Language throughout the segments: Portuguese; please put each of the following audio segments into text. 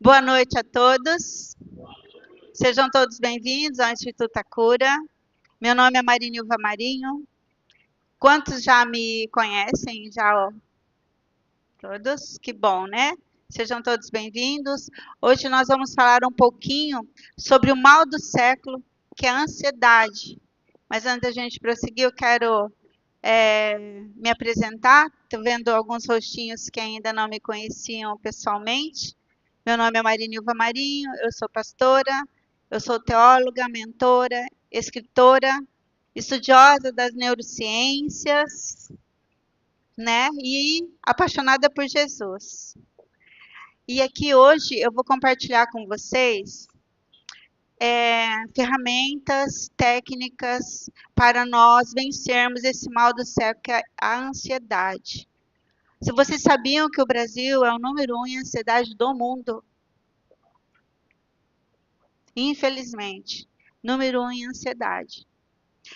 Boa noite a todos. Sejam todos bem-vindos ao Instituto Acura. Meu nome é Marinilva Marinho. Quantos já me conhecem? Já todos? Que bom, né? Sejam todos bem-vindos. Hoje nós vamos falar um pouquinho sobre o mal do século, que é a ansiedade. Mas antes da gente prosseguir, eu quero me apresentar. Estou vendo alguns rostinhos que ainda não me conheciam pessoalmente. Meu nome é Marinilva Marinho, eu sou pastora, eu sou teóloga, mentora, escritora, estudiosa das neurociências, né? E apaixonada por Jesus. E aqui hoje eu vou compartilhar com vocês ferramentas, técnicas para nós vencermos esse mal do século, que é a ansiedade. Se vocês sabiam que o Brasil é o número 1 em ansiedade do mundo, infelizmente, número 1 em ansiedade.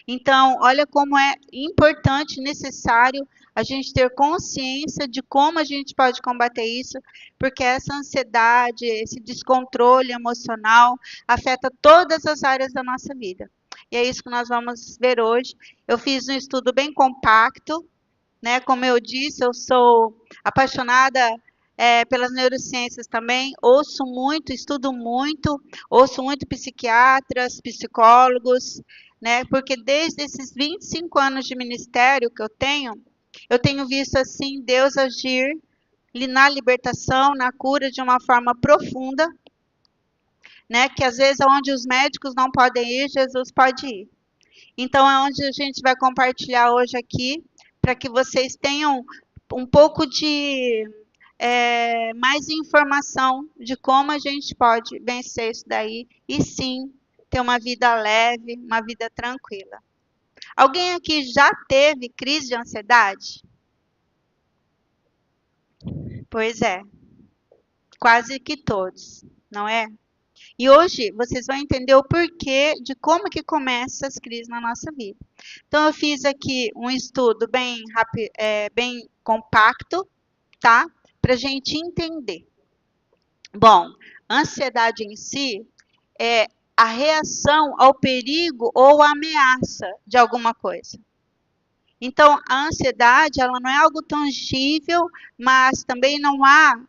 Então, olha como é importante, necessário a gente ter consciência de como a gente pode combater isso, porque essa ansiedade, esse descontrole emocional afeta todas as áreas da nossa vida. E é isso que nós vamos ver hoje. Eu fiz um estudo bem compacto, né? Como eu disse, eu sou apaixonada pelas neurociências também, estudo muito, ouço muito psiquiatras, psicólogos, né? Porque desde esses 25 anos de ministério que eu tenho visto assim Deus agir na libertação, na cura de uma forma profunda, né? Que às vezes onde os médicos não podem ir, Jesus pode ir. Então é onde a gente vai compartilhar hoje aqui, para que vocês tenham um pouco de mais informação de como a gente pode vencer isso daí e sim ter uma vida leve, uma vida tranquila. Alguém aqui já teve crise de ansiedade? Pois é, quase que todos, não é? E hoje vocês vão entender o porquê de como que começa as crises na nossa vida. Então eu fiz aqui um estudo bem rápido, bem compacto, tá? Para a gente entender. Bom, ansiedade em si é a reação ao perigo ou ameaça de alguma coisa. Então, a ansiedade, ela não é algo tangível, mas também não há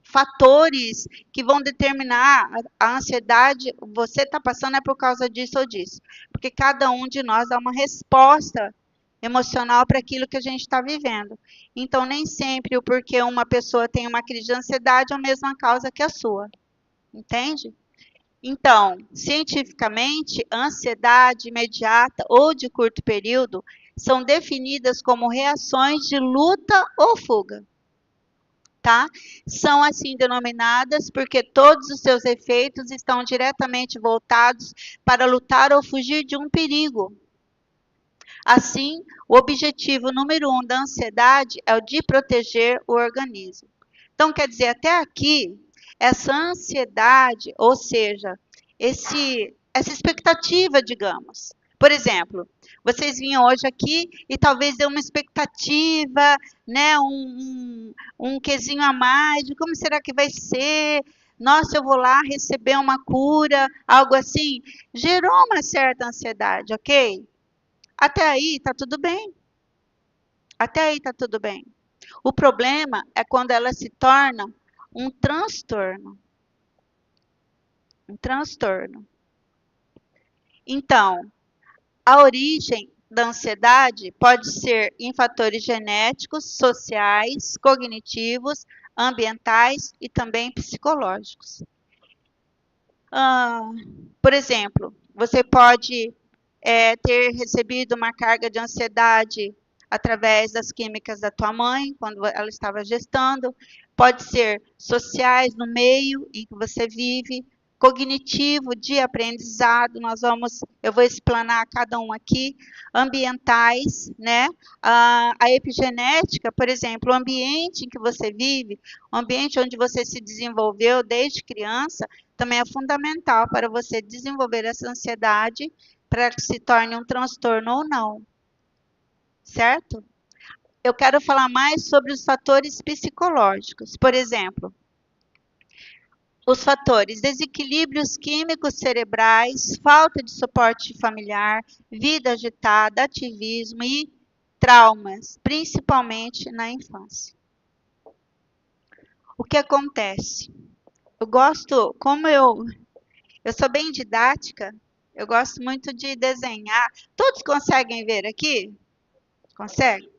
fatores que vão determinar a ansiedade, você está passando é por causa disso ou disso. Porque cada um de nós dá uma resposta emocional para aquilo que a gente está vivendo. Então, nem sempre o porquê uma pessoa tem uma crise de ansiedade é a mesma causa que a sua. Entende? Então, cientificamente, ansiedade imediata ou de curto período são definidas como reações de luta ou fuga. Tá? São assim denominadas porque todos os seus efeitos estão diretamente voltados para lutar ou fugir de um perigo. Assim, o objetivo número 1 da ansiedade é o de proteger o organismo. Então, quer dizer, até aqui, essa ansiedade, ou seja, essa expectativa, digamos. Por exemplo, vocês vinham hoje aqui e talvez dê uma expectativa, né, um quezinho a mais de como será que vai ser. Nossa, eu vou lá receber uma cura, algo assim. Gerou uma certa ansiedade, ok? Até aí está tudo bem. Até aí está tudo bem. O problema é quando ela se torna um transtorno. Um transtorno. Então, a origem da ansiedade pode ser em fatores genéticos, sociais, cognitivos, ambientais e também psicológicos. Por exemplo, você pode ter recebido uma carga de ansiedade através das químicas da tua mãe, quando ela estava gestando. Pode ser sociais, no meio em que você vive, cognitivo, de aprendizado, eu vou explanar cada um aqui, ambientais, né? A epigenética, por exemplo, o ambiente em que você vive, o ambiente onde você se desenvolveu desde criança, também é fundamental para você desenvolver essa ansiedade, para que se torne um transtorno ou não, certo? Eu quero falar mais sobre os fatores psicológicos. Por exemplo, os fatores: desequilíbrios químicos cerebrais, falta de suporte familiar, vida agitada, ativismo e traumas, principalmente na infância. O que acontece? Eu gosto, como eu sou bem didática, eu gosto muito de desenhar. Todos conseguem ver aqui? Consegue?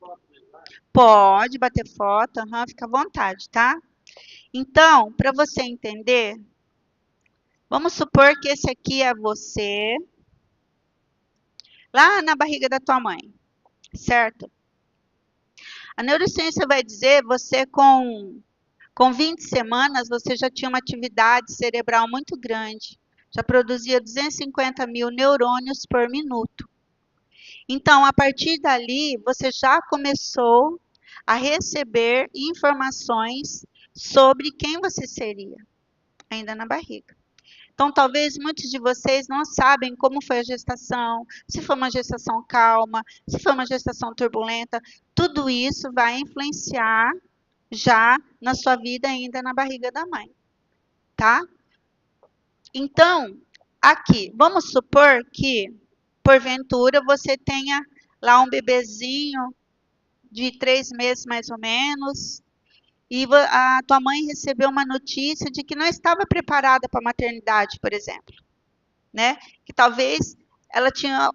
Pode bater foto, fica à vontade, tá? Então, para você entender, vamos supor que esse aqui é você, lá na barriga da tua mãe, certo? A neurociência vai dizer, você com 20 semanas, você já tinha uma atividade cerebral muito grande, já produzia 250 mil neurônios por minuto. Então, a partir dali, você já começou a receber informações sobre quem você seria, ainda na barriga. Então, talvez muitos de vocês não sabem como foi a gestação, se foi uma gestação calma, se foi uma gestação turbulenta. Tudo isso vai influenciar já na sua vida ainda na barriga da mãe, tá? Então, aqui, vamos supor que, porventura, você tenha lá um bebezinho de 3 meses mais ou menos, e a tua mãe recebeu uma notícia de que não estava preparada para a maternidade, por exemplo, né? Que talvez ela tinha,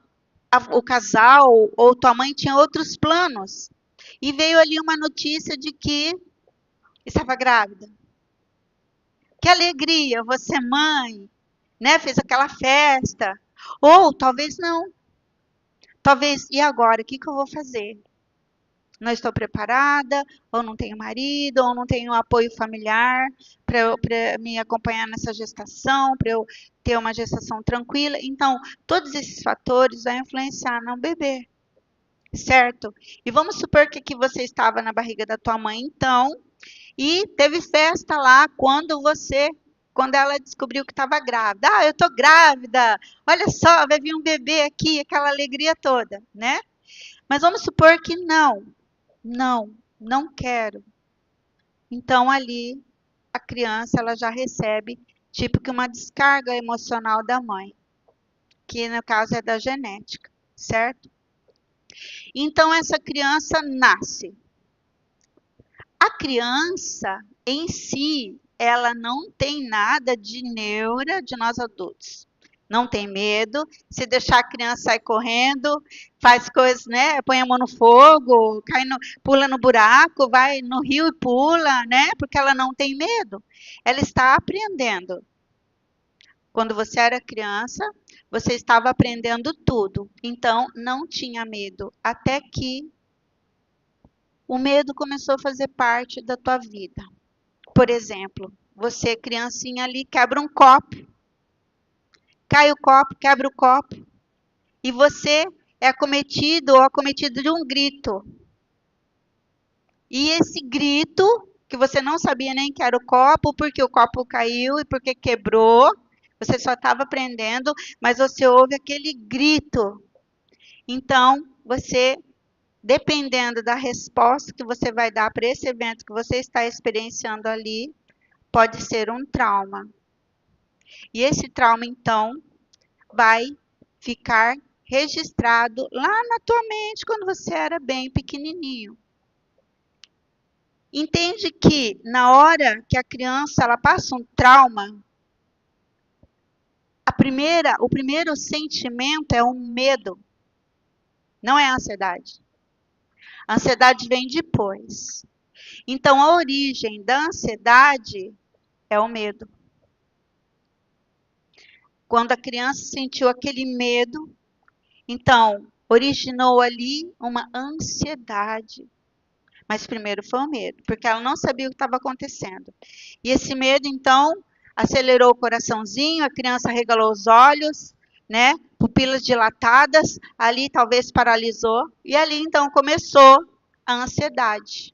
o casal ou tua mãe tinha outros planos, e veio ali uma notícia de que estava grávida. Que alegria, você mãe, né? Fez aquela festa. Ou talvez não. Talvez, e agora? O que eu vou fazer? Não estou preparada, ou não tenho marido, ou não tenho apoio familiar para me acompanhar nessa gestação, para eu ter uma gestação tranquila. Então, todos esses fatores vão influenciar no bebê, certo? E vamos supor que aqui você estava na barriga da tua mãe, então, e teve festa lá quando ela descobriu que estava grávida. Ah, eu estou grávida, olha só, vai vir um bebê aqui, aquela alegria toda, né? Mas vamos supor que não quero. Então, ali, a criança ela já recebe, tipo que uma descarga emocional da mãe, que no caso é da genética, certo? Então, essa criança nasce. A criança em si, ela não tem nada de neura de nós adultos. Não tem medo. Se deixar a criança sair correndo, faz coisas, né? Põe a mão no fogo, pula no buraco, vai no rio e pula, né? Porque ela não tem medo. Ela está aprendendo. Quando você era criança, você estava aprendendo tudo. Então, não tinha medo. Até que o medo começou a fazer parte da tua vida. Por exemplo, você, criancinha ali, quebra um copo. Cai o copo, quebra o copo. E você é acometido ou acometida de um grito. E esse grito, que você não sabia nem que era o copo, porque o copo caiu e porque quebrou, você só estava aprendendo, mas você ouve aquele grito. Então, você, dependendo da resposta que você vai dar para esse evento que você está experienciando ali, pode ser um trauma. E esse trauma, então, vai ficar registrado lá na tua mente quando você era bem pequenininho. Entende que na hora que a criança ela passa um trauma, o primeiro sentimento é o medo, não é a ansiedade. A ansiedade vem depois. Então, a origem da ansiedade é o medo. Quando a criança sentiu aquele medo, então, originou ali uma ansiedade. Mas primeiro foi o medo, porque ela não sabia o que estava acontecendo. E esse medo, então, acelerou o coraçãozinho, a criança regalou os olhos, né? Pupilas dilatadas, ali talvez paralisou. E ali, então, começou a ansiedade.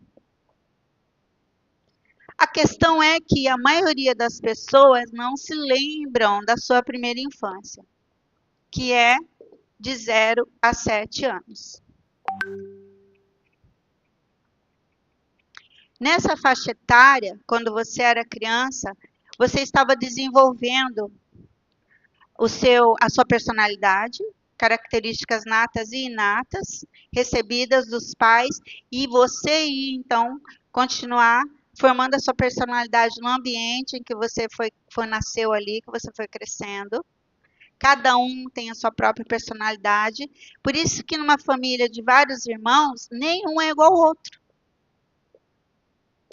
A questão é que a maioria das pessoas não se lembram da sua primeira infância, que é de 0 a 7 anos. Nessa faixa etária, quando você era criança, Você estava desenvolvendo a sua personalidade, características natas e inatas, recebidas dos pais, e você ir, então, continuar formando a sua personalidade no ambiente em que você nasceu ali, que você foi crescendo. Cada um tem a sua própria personalidade. Por isso que numa família de vários irmãos, nenhum é igual ao outro.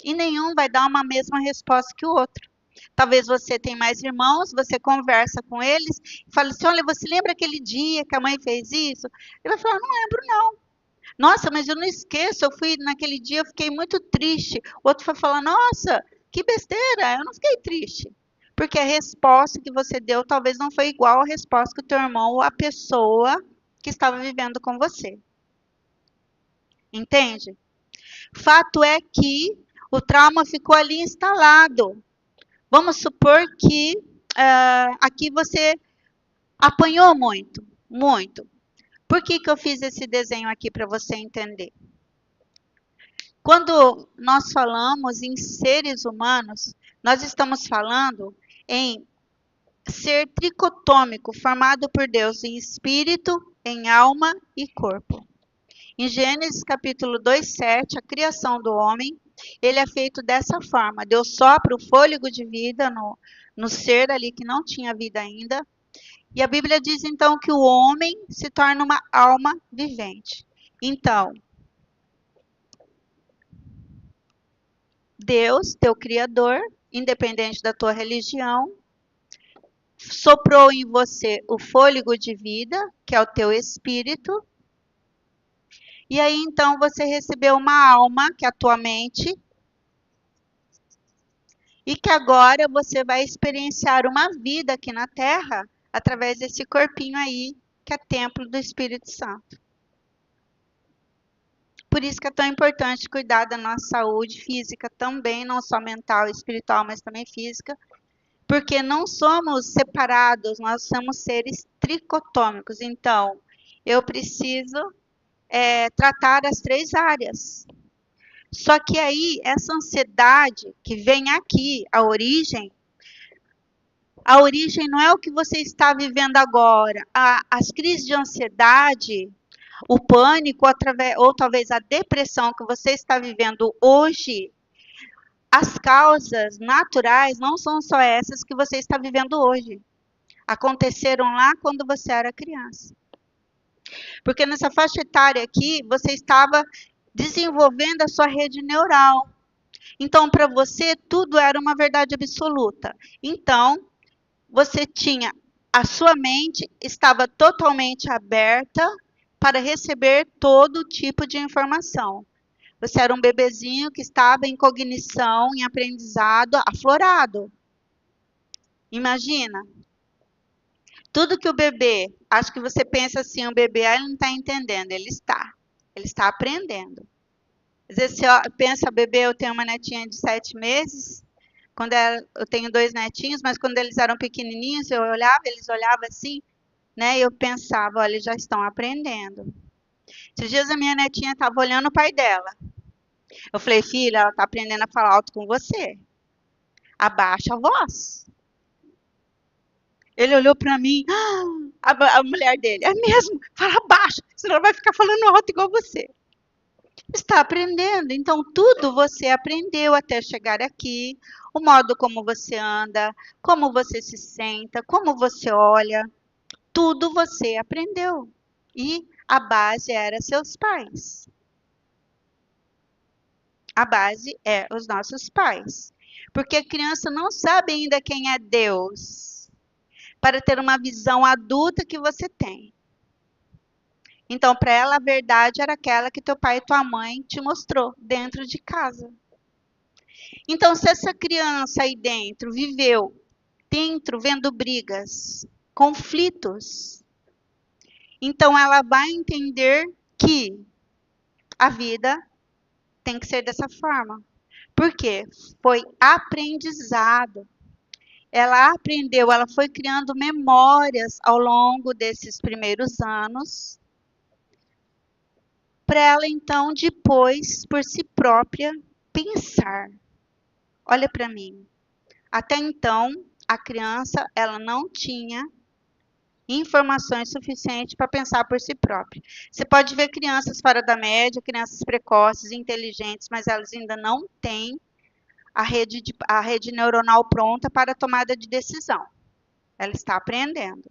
E nenhum vai dar uma mesma resposta que o outro. Talvez você tenha mais irmãos, você conversa com eles e fala assim, olha, você lembra aquele dia que a mãe fez isso? Ele vai falar, não lembro não. Nossa, mas eu não esqueço, eu fui naquele dia, eu fiquei muito triste. O outro vai falar, nossa, que besteira, eu não fiquei triste. Porque a resposta que você deu talvez não foi igual à resposta que o teu irmão ou a pessoa que estava vivendo com você. Entende? Fato é que o trauma ficou ali instalado. Vamos supor que aqui você apanhou muito, muito. Por que eu fiz esse desenho aqui para você entender? Quando nós falamos em seres humanos, nós estamos falando em ser tricotômico, formado por Deus em espírito, em alma e corpo. Em Gênesis capítulo 2:7, a criação do homem, ele é feito dessa forma. Deus sopra o fôlego de vida no ser ali que não tinha vida ainda. E a Bíblia diz então que o homem se torna uma alma vivente. Então, Deus, teu Criador, independente da tua religião, soprou em você o fôlego de vida, que é o teu espírito. E aí então você recebeu uma alma, que é a tua mente, e que agora você vai experienciar uma vida aqui na Terra através desse corpinho aí, que é templo do Espírito Santo. Por isso que é tão importante cuidar da nossa saúde física também, não só mental e espiritual, mas também física, porque não somos separados, nós somos seres tricotômicos. Então, eu preciso tratar as 3 áreas. Só que aí, essa ansiedade que vem aqui, a origem não é o que você está vivendo agora. As crises de ansiedade, o pânico, ou talvez a depressão que você está vivendo hoje, as causas naturais não são só essas que você está vivendo hoje. Aconteceram lá quando você era criança. Porque nessa faixa etária aqui, você estava desenvolvendo a sua rede neural. Então, para você, tudo era uma verdade absoluta. Então, você tinha, a sua mente estava totalmente aberta para receber todo tipo de informação. Você era um bebezinho que estava em cognição, em aprendizado aflorado. Imagina. Tudo que o bebê, acho que você pensa assim, o bebê ele não está entendendo, ele está aprendendo. Às vezes você pensa, bebê, eu tenho uma netinha de 7 meses, eu tenho 2 netinhos, mas quando eles eram pequenininhos, eu olhava, eles olhavam assim, né, e eu pensava, olha, eles já estão aprendendo. Esses dias a minha netinha estava olhando o pai dela. Eu falei, filha, ela está aprendendo a falar alto com você. Abaixa a voz. Ele olhou para mim, a mulher dele, é mesmo? Fala baixo, senão ela vai ficar falando alto igual você. Está aprendendo, então tudo você aprendeu até chegar aqui, o modo como você anda, como você se senta, como você olha, tudo você aprendeu. E a base era seus pais. A base é os nossos pais. Porque a criança não sabe ainda quem é Deus, para ter uma visão adulta que você tem. Então, para ela, a verdade era aquela que teu pai e tua mãe te mostrou dentro de casa. Então, se essa criança aí dentro viveu vendo brigas, conflitos, então ela vai entender que a vida tem que ser dessa forma. Por quê? Foi aprendizado. Ela aprendeu, ela foi criando memórias ao longo desses primeiros anos, para ela então depois, por si própria, pensar. Olha para mim. Até então, a criança, ela não tinha informações suficientes para pensar por si própria. Você pode ver crianças fora da média, crianças precoces, inteligentes, mas elas ainda não têm a rede neuronal pronta para a tomada de decisão. Ela está aprendendo,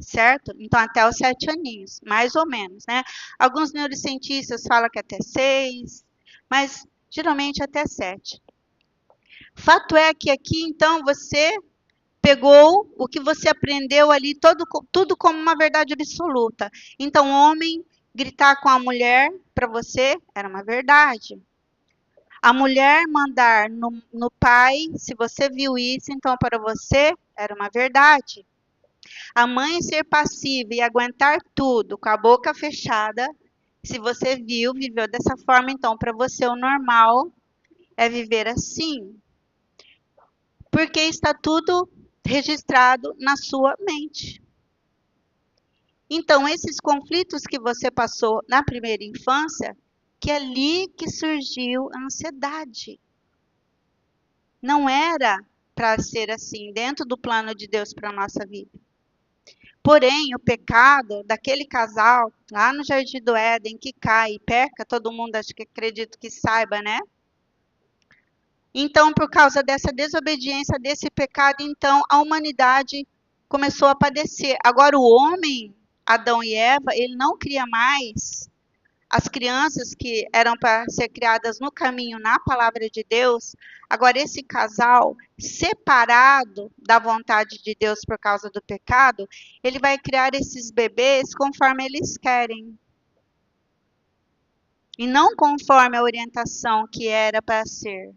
certo? Então, até os 7 aninhos, mais ou menos, né? Alguns neurocientistas falam que até 6, mas geralmente até 7. Fato é que aqui, então, você pegou o que você aprendeu ali, tudo como uma verdade absoluta. Então, homem gritar com a mulher, para você, era uma verdade. A mulher mandar no pai, se você viu isso, então para você era uma verdade. A mãe ser passiva e aguentar tudo com a boca fechada, se você viveu dessa forma, então para você o normal é viver assim. Porque está tudo registrado na sua mente. Então, esses conflitos que você passou na primeira infância, que é ali que surgiu a ansiedade. Não era para ser assim, dentro do plano de Deus para a nossa vida. Porém, o pecado daquele casal, lá no Jardim do Éden, que cai e peca, todo mundo acho que acredito que saiba, né? Então, por causa dessa desobediência, desse pecado, então a humanidade começou a padecer. Agora, o homem, Adão e Eva, ele não cria mais as crianças que eram para ser criadas no caminho, na palavra de Deus. Agora, esse casal, separado da vontade de Deus por causa do pecado, ele vai criar esses bebês conforme eles querem. E não conforme a orientação que era para ser.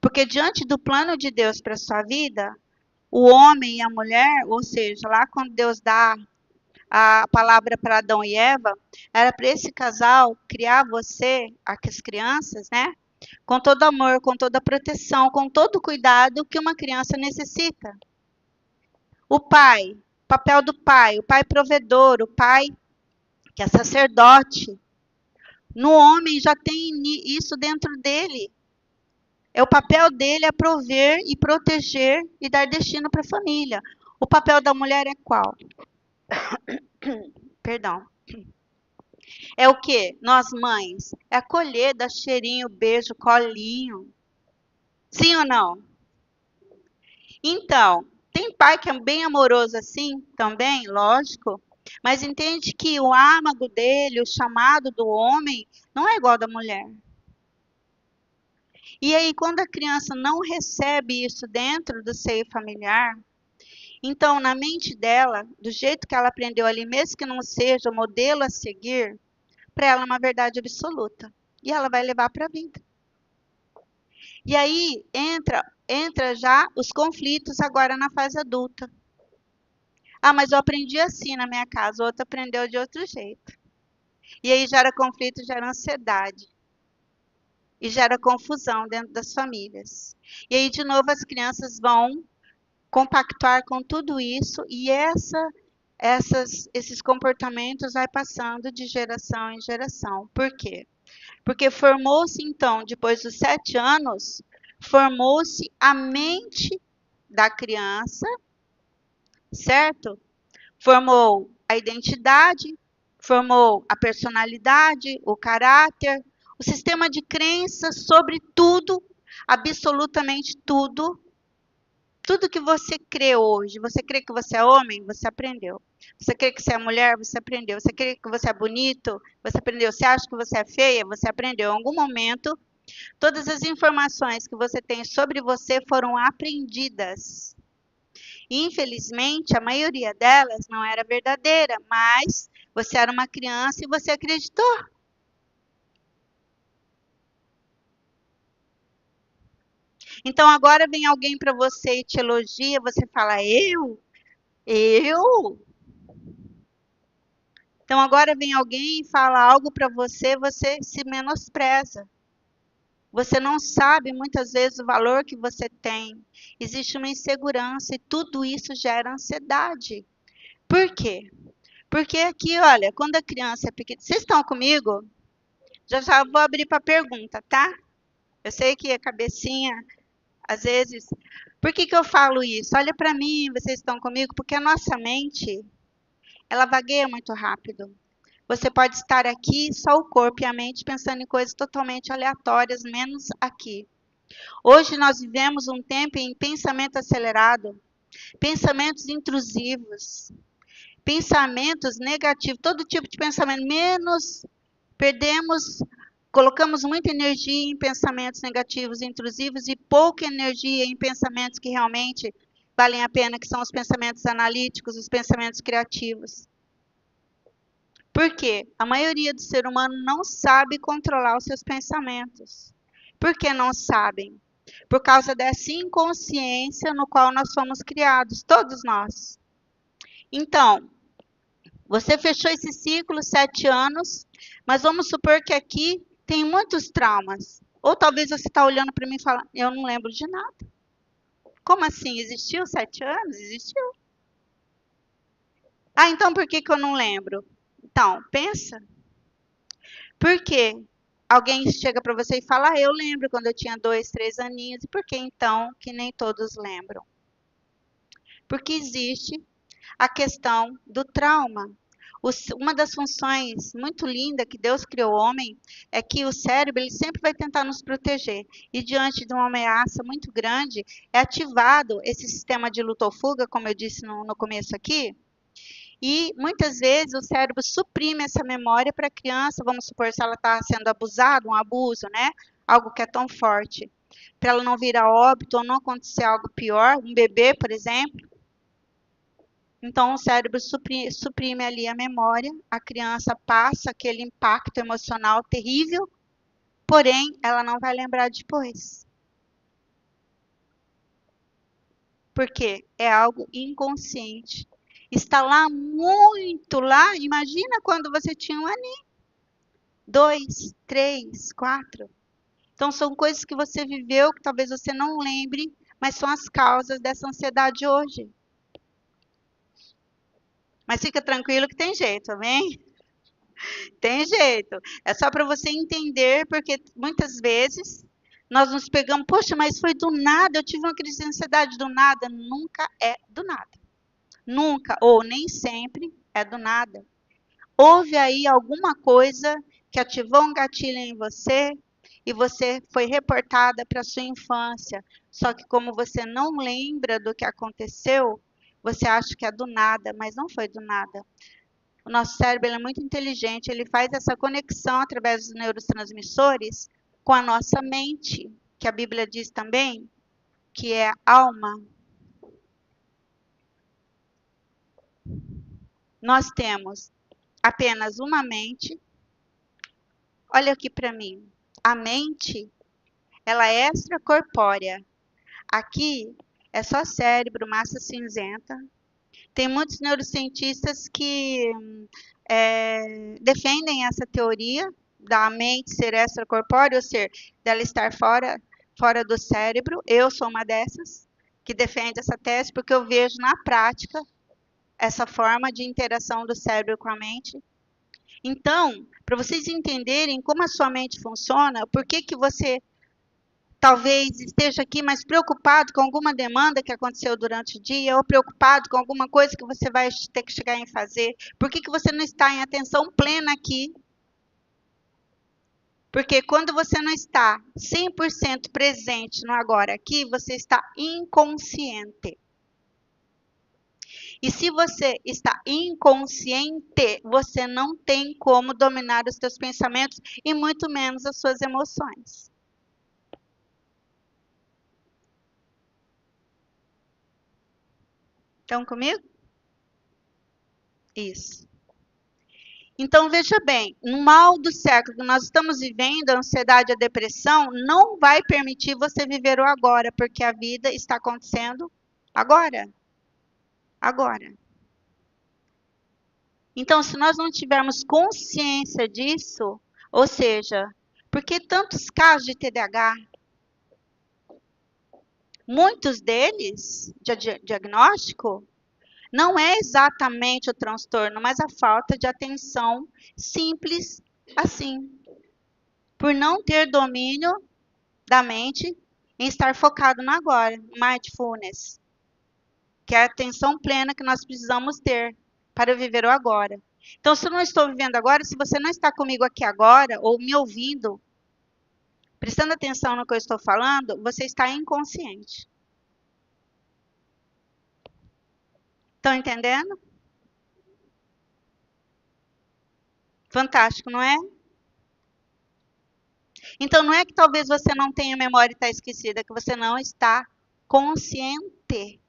Porque diante do plano de Deus para a sua vida, o homem e a mulher, ou seja, lá quando Deus dá a palavra para Adão e Eva, era para esse casal criar você, as crianças, né? Com todo amor, com toda proteção, com todo cuidado que uma criança necessita. O pai, papel do pai, o pai provedor, o pai que é sacerdote. No homem já tem isso dentro dele. É o papel dele é prover e proteger e dar destino para a família. O papel da mulher é qual? Perdão. É o quê? Nós mães. É acolher, dar cheirinho, beijo, colinho. Sim ou não? Então, tem pai que é bem amoroso assim também, lógico. Mas entende que o âmago dele, o chamado do homem, não é igual ao da mulher. E aí, quando a criança não recebe isso dentro do seio familiar, então, na mente dela, do jeito que ela aprendeu ali, mesmo que não seja o modelo a seguir, para ela é uma verdade absoluta. E ela vai levar para a vida. E aí entra já os conflitos agora na fase adulta. Ah, mas eu aprendi assim na minha casa, o outro aprendeu de outro jeito. E aí gera conflito, gera ansiedade. E gera confusão dentro das famílias. E aí, de novo, as crianças vão compactuar com tudo isso e esses comportamentos vai passando de geração em geração. Por quê? Porque formou-se, então, depois dos 7 anos, formou-se a mente da criança, certo? Formou a identidade, formou a personalidade, o caráter, o sistema de crenças sobre tudo, absolutamente tudo. Tudo que você crê hoje, você crê que você é homem? Você aprendeu. Você crê que você é mulher? Você aprendeu. Você crê que você é bonito? Você aprendeu. Você acha que você é feia? Você aprendeu. Em algum momento, todas as informações que você tem sobre você foram aprendidas. Infelizmente, a maioria delas não era verdadeira, mas você era uma criança e você acreditou. Então, agora vem alguém para você e te elogia, você fala, eu? Eu? Então, agora vem alguém e fala algo para você, você se menospreza. Você não sabe, muitas vezes, o valor que você tem. Existe uma insegurança e tudo isso gera ansiedade. Por quê? Porque aqui, olha, quando a criança é pequena... Vocês estão comigo? Já vou abrir para pergunta, tá? Eu sei que a cabecinha Às vezes, por que que eu falo isso? Olha para mim, vocês estão comigo? Porque a nossa mente, ela vagueia muito rápido. Você pode estar aqui, só o corpo e a mente pensando em coisas totalmente aleatórias, menos aqui. Hoje nós vivemos um tempo em pensamento acelerado, pensamentos intrusivos, pensamentos negativos, todo tipo de pensamento, menos perdemos, colocamos muita energia em pensamentos negativos, intrusivos e pouca energia em pensamentos que realmente valem a pena, que são os pensamentos analíticos, os pensamentos criativos. Por quê? A maioria do ser humano não sabe controlar os seus pensamentos. Por que não sabem? Por causa dessa inconsciência no qual nós fomos criados, todos nós. Então, você fechou esse ciclo, 7 anos, mas vamos supor que aqui tem muitos traumas. Ou talvez você está olhando para mim e falando, eu não lembro de nada. Como assim? Existiu 7 anos? Existiu. Ah, então por que que eu não lembro? Então, pensa. Por quê? Alguém chega para você e fala, eu lembro quando eu tinha 2, 3 aninhos. E por que então que nem todos lembram? Porque existe a questão do trauma. Uma das funções muito linda que Deus criou o homem é que o cérebro ele sempre vai tentar nos proteger. E diante de uma ameaça muito grande, é ativado esse sistema de luta ou fuga, como eu disse no começo aqui. E muitas vezes o cérebro suprime essa memória para a criança, vamos supor, se ela está sendo abusada, um abuso, né? Algo que é tão forte. Para ela não vir a óbito ou não acontecer algo pior, um bebê, por exemplo. Então, o cérebro suprime ali a memória, a criança passa aquele impacto emocional terrível, porém, ela não vai lembrar depois. Porque é algo inconsciente. Está lá muito lá, imagina quando você tinha 1 aninho, 2, 3, 4. Então, são coisas que você viveu, que talvez você não lembre, mas são as causas dessa ansiedade hoje. Mas fica tranquilo que tem jeito, amém? Tem jeito. É só para você entender, porque muitas vezes nós nos pegamos, poxa, mas foi do nada, eu tive uma crise de ansiedade do nada. Nunca é do nada. Nunca, ou nem sempre, é do nada. Houve aí alguma coisa que ativou um gatilho em você e você foi reportada para a sua infância. Só que como você não lembra do que aconteceu, você acha que é do nada, mas não foi do nada. O nosso cérebro é muito inteligente, ele faz essa conexão através dos neurotransmissores com a nossa mente, que a Bíblia diz também que é a alma. Nós temos apenas uma mente. Olha aqui para mim. A mente, ela é extracorpórea. Aqui é só cérebro, massa cinzenta. Tem muitos neurocientistas que defendem essa teoria da mente ser extracorpórea, ou seja, dela estar fora do cérebro. Eu sou uma dessas que defende essa tese, porque eu vejo na prática essa forma de interação do cérebro com a mente. Então, para vocês entenderem como a sua mente funciona, por que que você talvez esteja aqui mais preocupado com alguma demanda que aconteceu durante o dia, ou preocupado com alguma coisa que você vai ter que chegar em fazer. Por que que você não está em atenção plena aqui? Porque quando você não está 100% presente no agora aqui, você está inconsciente. E se você está inconsciente, você não tem como dominar os seus pensamentos e muito menos as suas emoções. Estão comigo? Isso. Então, veja bem, no mal do século que nós estamos vivendo, a ansiedade e a depressão não vai permitir você viver o agora, porque a vida está acontecendo agora. Agora. Então, se nós não tivermos consciência disso, ou seja, por que tantos casos de TDAH? Muitos deles, de diagnóstico, não é exatamente o transtorno, mas a falta de atenção simples assim. Por não ter domínio da mente em estar focado no agora, mindfulness, que é a atenção plena que nós precisamos ter para viver o agora. Então, se eu não estou vivendo agora, se você não está comigo aqui agora, ou me ouvindo, prestando atenção no que eu estou falando, você está inconsciente. Estão entendendo? Fantástico, não é? Então, não é que talvez você não tenha memória e está esquecida, é que você não está consciente.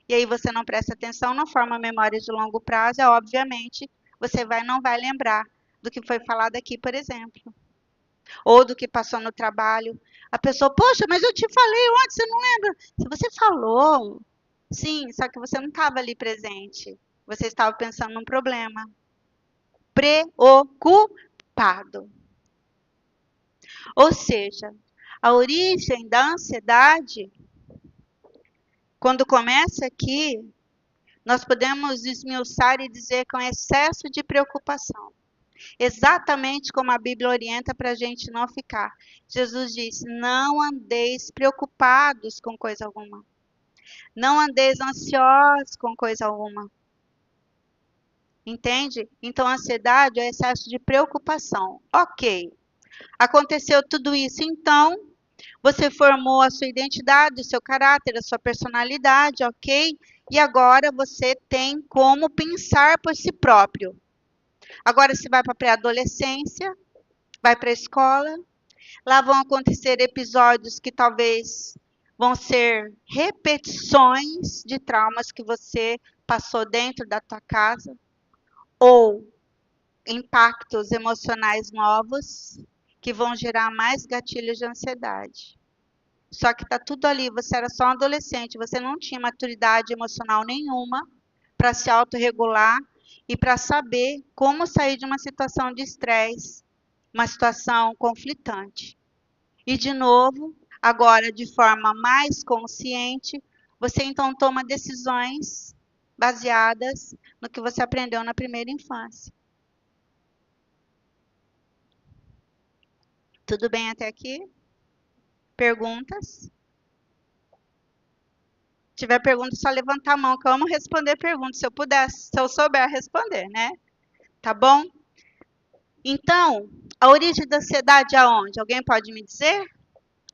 E aí você não presta atenção, não forma memória de longo prazo, obviamente, você não vai lembrar do que foi falado aqui, por exemplo. Ou do que passou no trabalho. A pessoa, poxa, mas eu te falei ontem, você não lembra? Se você falou, sim, só que você não estava ali presente. Você estava pensando num problema. Preocupado. Ou seja, a origem da ansiedade, quando começa aqui, nós podemos esmiuçar e dizer que é um excesso de preocupação. Exatamente como a Bíblia orienta para a gente não ficar. Jesus disse: não andeis preocupados com coisa alguma. Não andeis ansiosos com coisa alguma. Entende? Então, a ansiedade é excesso de preocupação. Ok. Aconteceu tudo isso, então, você formou a sua identidade, o seu caráter, a sua personalidade, ok? E agora você tem como pensar por si próprio. Agora você vai para a pré-adolescência, vai para a escola, lá vão acontecer episódios que talvez vão ser repetições de traumas que você passou dentro da tua casa, ou impactos emocionais novos que vão gerar mais gatilhos de ansiedade. Só que está tudo ali, você era só um adolescente, você não tinha maturidade emocional nenhuma para se autorregular e para saber como sair de uma situação de estresse, uma situação conflitante. E, de novo, agora de forma mais consciente, você então toma decisões baseadas no que você aprendeu na primeira infância. Tudo bem até aqui? Perguntas? Se tiver pergunta, é só levantar a mão, que eu amo responder perguntas, se eu puder, se eu souber responder, né? Tá bom? Então, a origem da ansiedade é aonde? Alguém pode me dizer?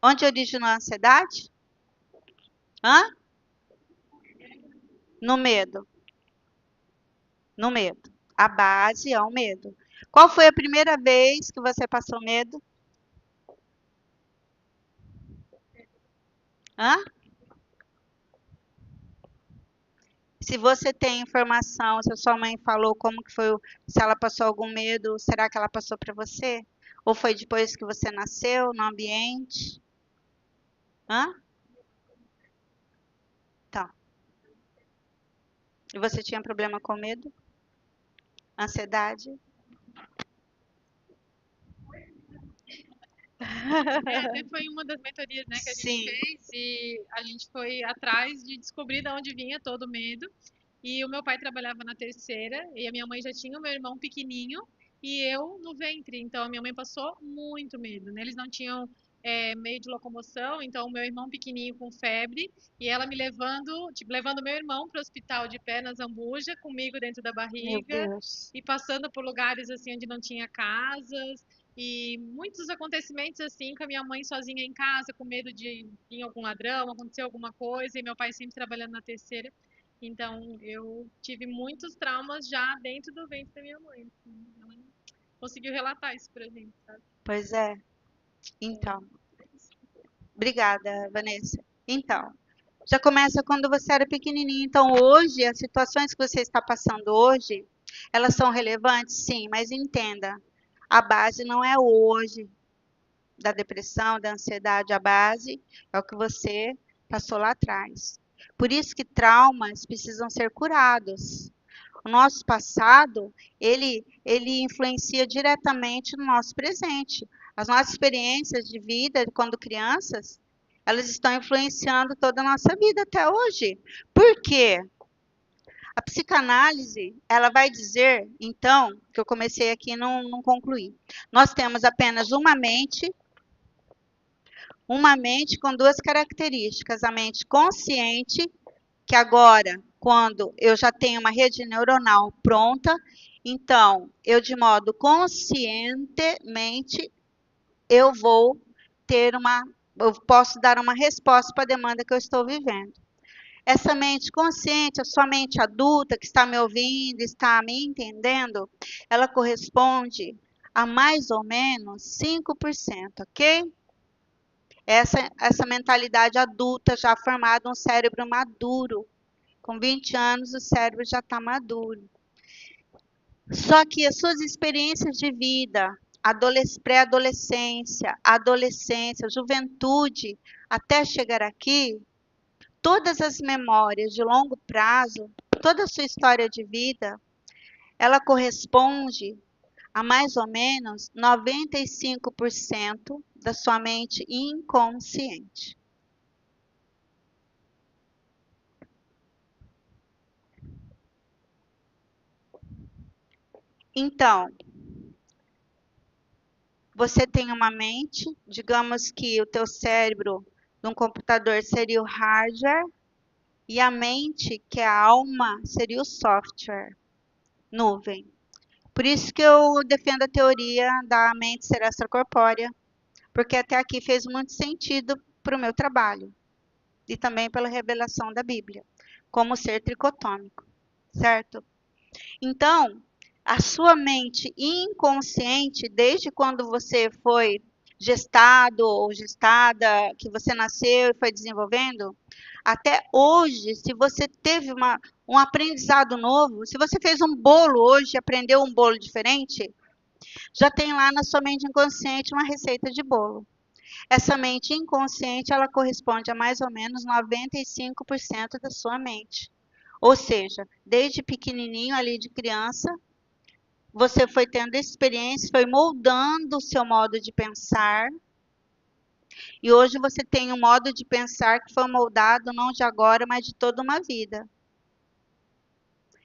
Onde originou a ansiedade? Hã? No medo. No medo. A base é o medo. Qual foi a primeira vez que você passou medo? Hã? Se você tem informação, se a sua mãe falou como que foi, se ela passou algum medo, será que ela passou para você? Ou foi depois que você nasceu, no ambiente? Hã? Tá. E você tinha problema com medo? Ansiedade? Até foi uma das mentorias, né, que a gente Sim. fez e a gente foi atrás de descobrir de onde vinha todo o medo. E o meu pai trabalhava na terceira e a minha mãe já tinha o meu irmão pequenininho e eu no ventre. Então a minha mãe passou muito medo, né? Eles não tinham meio de locomoção, então o meu irmão pequenininho com febre e ela me levando, tipo, levando meu irmão para o hospital de pé na Zambuja, comigo dentro da Meu barriga Deus. e passando por lugares assim onde não tinha casas. E muitos acontecimentos assim, com a minha mãe sozinha em casa, com medo de vir algum ladrão, acontecer alguma coisa, e meu pai sempre trabalhando na terceira. Então, eu tive muitos traumas já dentro do ventre da minha mãe. Assim. Ela conseguiu relatar isso pra gente, sabe? Pois é. Então, obrigada, Vanessa. Então, já começa quando você era pequenininho. Então, hoje, as situações que você está passando hoje, elas são relevantes? Sim, mas entenda, a base não é hoje da depressão, da ansiedade, a base é o que você passou lá atrás. Por isso que traumas precisam ser curados. O nosso passado, ele influencia diretamente no nosso presente. As nossas experiências de vida, quando crianças, elas estão influenciando toda a nossa vida até hoje. Por quê? A psicanálise, ela vai dizer, então, que eu comecei aqui e não concluí. Nós temos apenas uma mente, uma mente com duas características. A mente consciente, que agora, quando eu já tenho uma rede neuronal pronta, então, eu de modo conscientemente, eu posso dar uma resposta para a demanda que eu estou vivendo. Essa mente consciente, a sua mente adulta que está me ouvindo, está me entendendo, ela corresponde a mais ou menos 5%, ok? Essa mentalidade adulta já formada, um cérebro maduro. Com 20 anos, o cérebro já está maduro. Só que as suas experiências de vida, pré-adolescência, adolescência, juventude, até chegar aqui, todas as memórias de longo prazo, toda a sua história de vida, ela corresponde a mais ou menos 95% da sua mente inconsciente. Então, você tem uma mente, digamos que o teu cérebro de um computador seria o hardware e a mente, que é a alma, seria o software, nuvem. Por isso que eu defendo a teoria da mente ser extracorpórea, porque até aqui fez muito sentido para o meu trabalho e também pela revelação da Bíblia, como ser tricotômico, certo? Então, a sua mente inconsciente, desde quando você foi gestado ou gestada, que você nasceu e foi desenvolvendo, até hoje, se você teve um aprendizado novo, se você fez um bolo hoje, aprendeu um bolo diferente, já tem lá na sua mente inconsciente uma receita de bolo. Essa mente inconsciente, ela corresponde a mais ou menos 95% da sua mente. Ou seja, desde pequenininho ali de criança, você foi tendo experiência, foi moldando o seu modo de pensar. E hoje você tem um modo de pensar que foi moldado não de agora, mas de toda uma vida.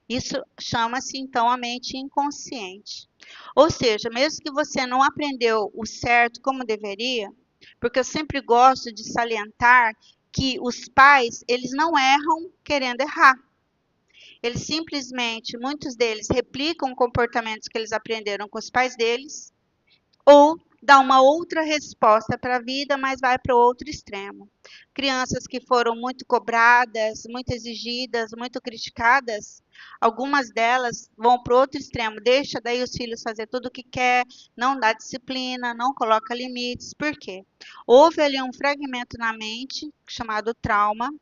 Isso chama-se então a mente inconsciente. Ou seja, mesmo que você não aprendeu o certo como deveria, porque eu sempre gosto de salientar que os pais, eles não erram querendo errar. Eles simplesmente, muitos deles, replicam comportamentos que eles aprenderam com os pais deles, ou dá uma outra resposta para a vida, mas vai para o outro extremo. Crianças que foram muito cobradas, muito exigidas, muito criticadas, algumas delas vão para o outro extremo, deixa daí os filhos fazer tudo o que quer, não dá disciplina, não coloca limites. Por quê? Houve ali um fragmento na mente, chamado trauma,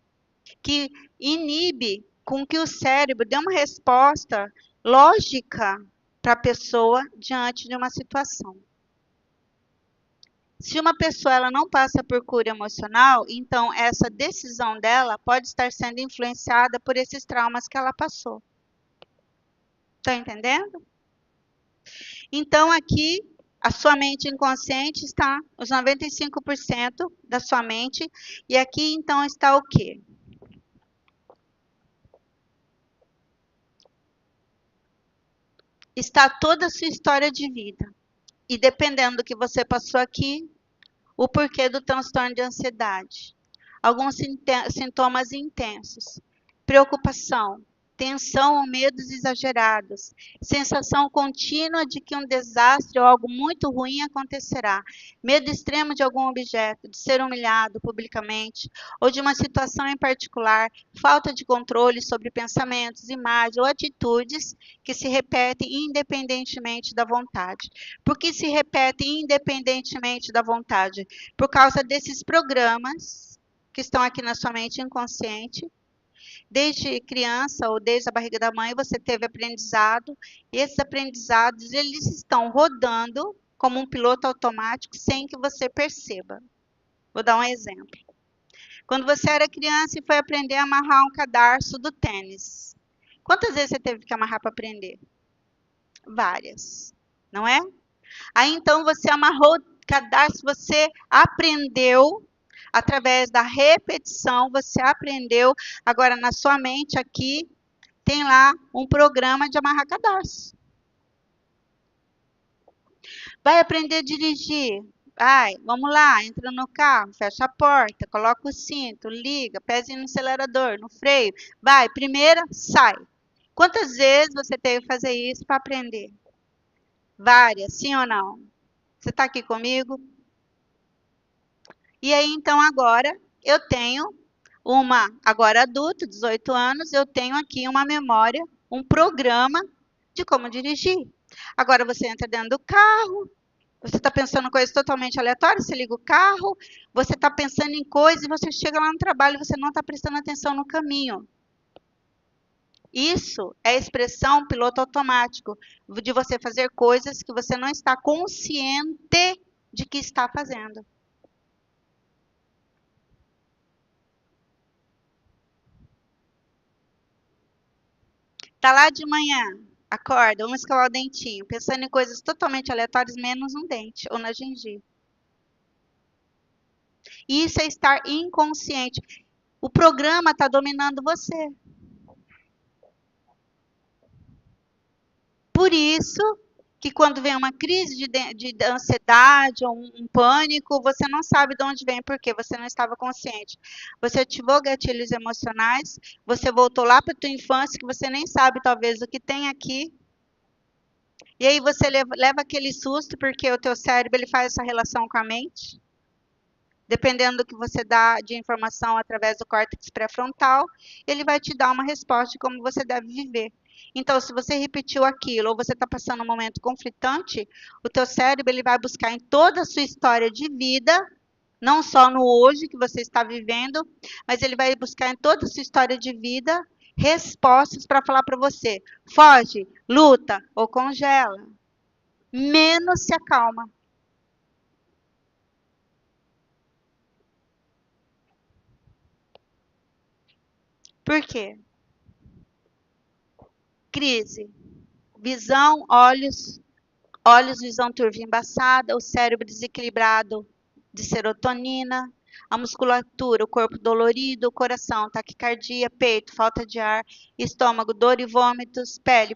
que inibe com que o cérebro dê uma resposta lógica para a pessoa diante de uma situação. Se uma pessoa ela não passa por cura emocional, então essa decisão dela pode estar sendo influenciada por esses traumas que ela passou. Está entendendo? Então aqui a sua mente inconsciente está os 95% da sua mente e aqui então está o quê? Está toda a sua história de vida. E dependendo do que você passou aqui, o porquê do transtorno de ansiedade. Alguns sintomas intensos. Preocupação, tensão ou medos exagerados, sensação contínua de que um desastre ou algo muito ruim acontecerá, medo extremo de algum objeto, de ser humilhado publicamente ou de uma situação em particular, falta de controle sobre pensamentos, imagens ou atitudes que se repetem independentemente da vontade. Por que se repetem independentemente da vontade? Por causa desses programas que estão aqui na sua mente inconsciente. Desde criança ou desde a barriga da mãe, você teve aprendizado, e esses aprendizados eles estão rodando como um piloto automático sem que você perceba. Vou dar um exemplo. Quando você era criança e foi aprender a amarrar um cadarço do tênis, quantas vezes você teve que amarrar para aprender? Várias, não é? Aí então você amarrou o cadarço, você aprendeu. Através da repetição, você aprendeu. Agora, na sua mente aqui, tem lá um programa de amarrar cadarço. Vai aprender a dirigir. Vai, vamos lá, entra no carro, fecha a porta, coloca o cinto, liga, pezinho no acelerador, no freio. Vai, primeira, sai. Quantas vezes você teve que fazer isso para aprender? Várias, sim ou não? Você está aqui comigo? E aí, então, agora eu tenho agora adulto, 18 anos, eu tenho aqui uma memória, um programa de como dirigir. Agora você entra dentro do carro, você está pensando em coisas totalmente aleatórias, você liga o carro, você está pensando em coisas e você chega lá no trabalho e você não está prestando atenção no caminho. Isso é expressão piloto automático, de você fazer coisas que você não está consciente de que está fazendo. Tá lá de manhã, acorda, vamos escovar o dentinho, pensando em coisas totalmente aleatórias, menos um dente ou na gengiva. Isso é estar inconsciente. O programa está dominando você. Por isso que quando vem uma crise de ansiedade ou um pânico, você não sabe de onde vem, porque você não estava consciente. Você ativou gatilhos emocionais, você voltou lá para a tua infância, que você nem sabe talvez o que tem aqui. E aí você leva aquele susto, porque o teu cérebro ele faz essa relação com a mente. Dependendo do que você dá de informação através do córtex pré-frontal, ele vai te dar uma resposta de como você deve viver. Então, se você repetiu aquilo ou você está passando um momento conflitante, o teu cérebro ele vai buscar em toda a sua história de vida, não só no hoje que você está vivendo, mas ele vai buscar em toda a sua história de vida respostas para falar para você: foge, luta ou congela. Menos se acalma. Por quê? Crise. Visão, olhos, visão turva embaçada, o cérebro desequilibrado de serotonina, a musculatura, o corpo dolorido, o coração, taquicardia, peito, falta de ar, estômago, dor e vômitos, pele,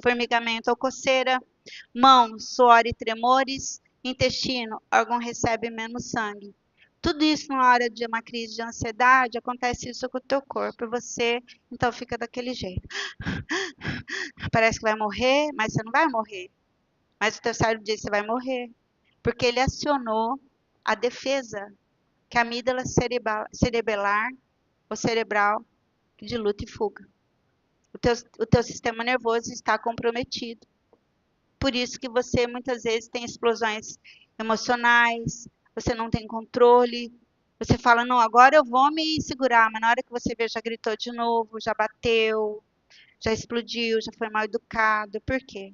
formigamento ou coceira, mãos, suor e tremores, intestino, órgão recebe menos sangue. Tudo isso na hora de uma crise de ansiedade, acontece isso com o teu corpo, e você então fica daquele jeito. Parece que vai morrer, mas você não vai morrer. Mas o teu cérebro diz que você vai morrer. Porque ele acionou a defesa, que é a amígdala cerebelar ou cerebral de luta e fuga. O teu sistema nervoso está comprometido. Por isso que você muitas vezes tem explosões emocionais, você não tem controle. Você fala, não, agora eu vou me segurar, mas na hora que você vê, já gritou de novo, já bateu, já explodiu, já foi mal educado. Por quê?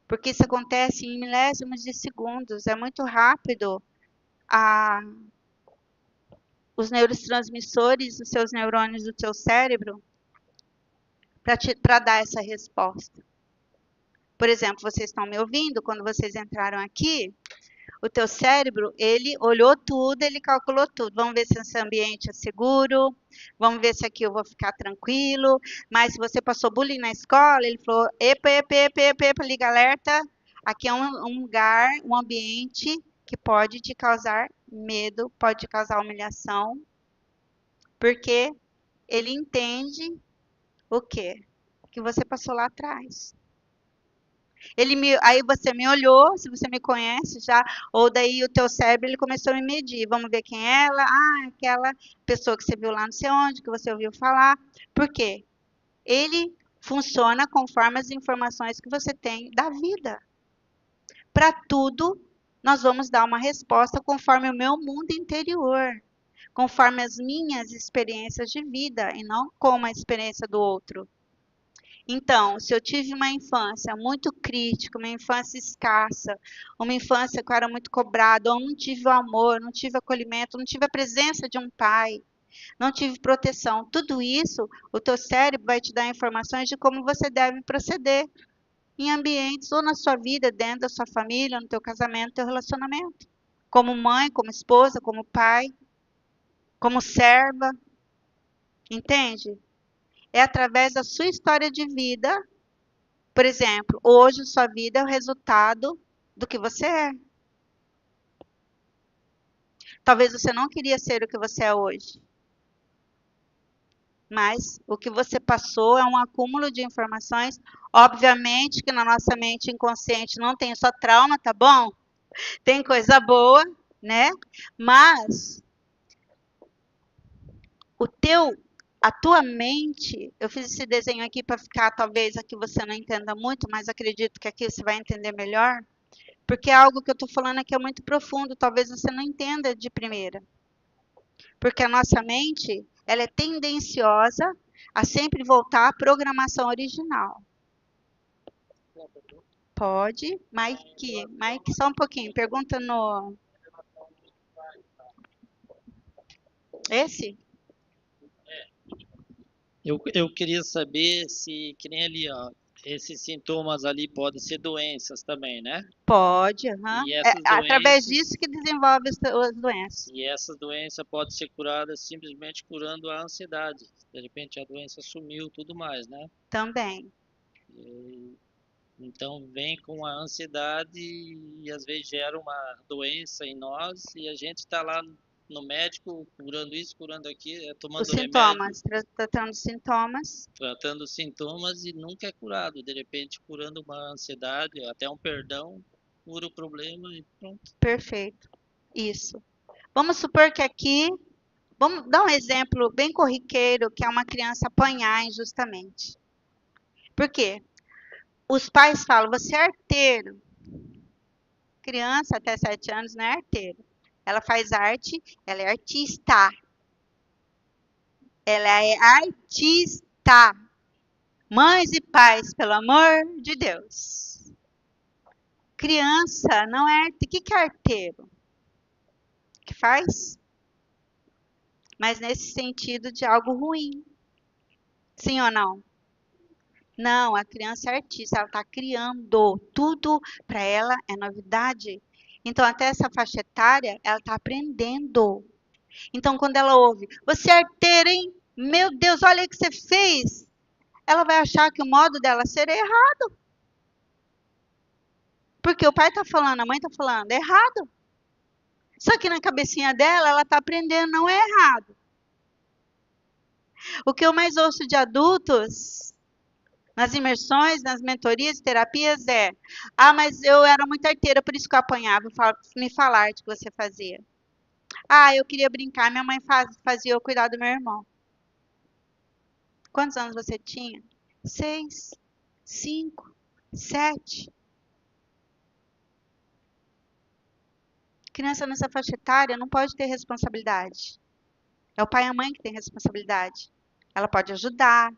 Porque isso acontece em milésimos de segundos, é muito rápido. A, os neurotransmissores dos seus neurônios do seu cérebro para dar essa resposta. Por exemplo, vocês estão me ouvindo? Quando vocês entraram aqui, o teu cérebro, ele olhou tudo, ele calculou tudo. Vamos ver se esse ambiente é seguro, vamos ver se aqui eu vou ficar tranquilo. Mas se você passou bullying na escola, ele falou, epa, epa, epa, epa, epa, liga alerta. Aqui é um lugar, um ambiente que pode te causar medo, pode te causar humilhação, porque ele entende o quê? Que você passou lá atrás. Aí você me olhou, se você me conhece já, ou daí o teu cérebro ele começou a me medir. Vamos ver quem é ela? Ah, aquela pessoa que você viu lá não sei onde, que você ouviu falar. Por quê? Ele funciona conforme as informações que você tem da vida. Para tudo, nós vamos dar uma resposta conforme o meu mundo interior, conforme as minhas experiências de vida e não como a experiência do outro. Então, se eu tive uma infância muito crítica, uma infância escassa, uma infância que eu era muito cobrada, ou não tive o amor, não tive acolhimento, não tive a presença de um pai, não tive proteção, tudo isso, o teu cérebro vai te dar informações de como você deve proceder em ambientes ou na sua vida, dentro da sua família, no teu casamento, no teu relacionamento. Como mãe, como esposa, como pai, como serva, entende? É através da sua história de vida. Por exemplo, hoje sua vida é o resultado do que você é. Talvez você não queria ser o que você é hoje. Mas o que você passou é um acúmulo de informações. Obviamente que na nossa mente inconsciente não tem só trauma, tá bom? Tem coisa boa, né? Mas a tua mente, eu fiz esse desenho aqui para ficar, talvez aqui você não entenda muito, mas acredito que aqui você vai entender melhor, porque é algo que eu estou falando aqui é muito profundo, talvez você não entenda de primeira. Porque a nossa mente, ela é tendenciosa a sempre voltar à programação original. Pode, Mike, só um pouquinho, pergunta no... Esse? Eu queria saber se, que nem ali, ó, esses sintomas ali podem ser doenças também, né? Pode, aham. E É essas através doenças, disso que desenvolve as doenças. e essa doença pode ser curada simplesmente curando a ansiedade. De repente a doença sumiu, tudo mais, né? Também. E, então vem com a ansiedade e às vezes gera uma doença em nós e a gente está lá no médico curando isso, curando aquilo, Os tomando remédio, sintomas, tratando os sintomas. tratando os sintomas e nunca é curado. De repente, curando uma ansiedade, até um perdão, cura o problema e pronto. Perfeito. Isso. Vamos supor que aqui, vamos dar um exemplo bem corriqueiro, que é uma criança apanhar injustamente. Por quê? Os pais falam, você é arteiro. Criança até 7 anos não é arteiro. Ela faz arte, ela é artista. Ela é artista. Mães e pais, pelo amor de Deus. Criança não é arteiro. O que é arteiro? Que faz? Mas nesse sentido de algo ruim. Sim ou não? Não, a criança é artista, ela está criando. Tudo para ela é novidade. Então, até essa faixa etária, ela está aprendendo. Então, quando ela ouve, você é arteira, hein? Meu Deus, olha o que você fez. Ela vai achar que o modo dela ser é errado. Porque o pai está falando, a mãe está falando, é errado. Só que na cabecinha dela, ela está aprendendo, não é errado. O que eu mais ouço de adultos, nas imersões, nas mentorias, terapias, é: ah, mas eu era muito arteira, por isso que eu apanhava. Me falar de que você fazia. Ah, eu queria brincar, minha mãe fazia eu cuidar do meu irmão. Quantos anos você tinha? 6, 5, 7. Criança nessa faixa etária não pode ter responsabilidade. É o pai e a mãe que tem responsabilidade. Ela pode ajudar,